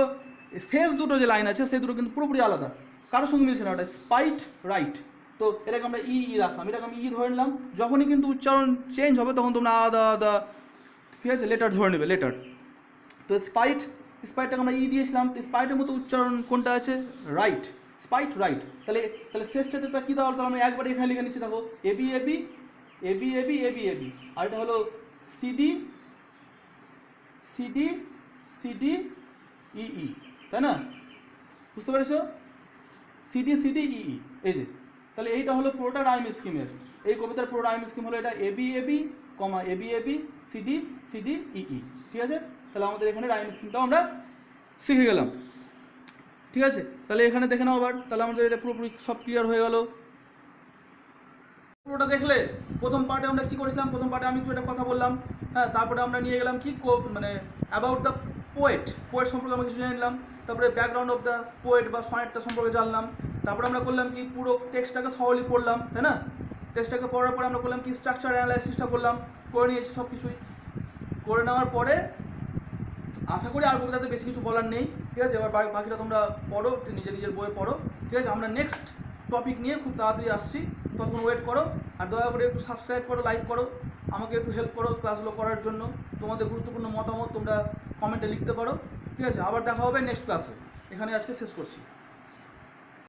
শেষ দুটো যে লাইন আছে সেই দুটো কিন্তু পুরোপুরি আলাদা, কারোর সঙ্গে মিলছে না। ওটা স্পাইট রাইট, তো এটাকে আমরা ই রাখলাম, এটাকে আমি ধরে নিলাম। যখনই কিন্তু উচ্চারণ চেঞ্জ হবে তখন তোমরা আলাদা, ঠিক আছে, লেটার ধরে নেবে, লেটার। তো স্পাইটটাকে আমরা দিয়েছিলাম। তো স্পাইটের মতো উচ্চারণ কোনটা আছে? Right, spite right. তাহলে শেষটাতে কী দেওয়া? তাহলে আমরা একবারে এখানে লিখে নিচ্ছি, দেখো এ বি, আর এটা হলো সিডি, ই, তাই না? বুঝতে পেরেছো? সিডি, ই, এই যে। তাহলে এইটা হলো পুরোটা রাইম স্কিমের, এই কবিতার পুরো রাইম স্কিম হলো এটা, A B comma A B, CD, ই, ঠিক আছে? তাহলে আমাদের এখানে রাইম স্কিমটাও আমরা শিখে গেলাম, ঠিক আছে? তাহলে এখানে দেখে নাও আবার। তাহলে আমাদের এটা পুরোপুরি সব ক্লিয়ার হয়ে গেল। পুরোটা দেখলে প্রথম পার্টে আমরা কী করেছিলাম? প্রথম পার্টে আমি একটু একটা কথা বললাম, হ্যাঁ। তারপরে আমরা নিয়ে গেলাম কি মানে অ্যাবাউট দ্য পোয়েট সম্পর্কে আমরা কিছু জানলাম। তারপরে ব্যাকগ্রাউন্ড অফ দ্য পোয়েট বা সনেটটা সম্পর্কে জানলাম। তারপরে আমরা করলাম কি পুরো টেক্সটটাকে থরলি পড়লাম, তাই না? টেক্সটটাকে পড়ার পরে আমরা করলাম কি স্ট্রাকচার অ্যানালাইসিসটা করে নিয়েছি সব কিছুই। করে নেওয়ার পরে আশা করি আর কবিতাতে বেশি কিছু বলার নেই, ঠিক আছে? এবার বাকিটা তোমরা পড়ো, নিজের বইয়ে পড়ো, ঠিক আছে? আমরা নেক্সট টপিক নিয়ে খুব তাড়াতাড়ি আসছি, ততক্ষণ ওয়েট করো। আর দয়া করে একটু সাবস্ক্রাইব করো, লাইক করো, আমাকে একটু হেল্প করো ক্লাসগুলো করার জন্য। তোমাদের গুরুত্বপূর্ণ মতামত তোমরা কমেন্টে লিখতে পারো, ঠিক আছে? আবার দেখা হবে নেক্সট ক্লাসে। এখানে আজকে শেষ করছি।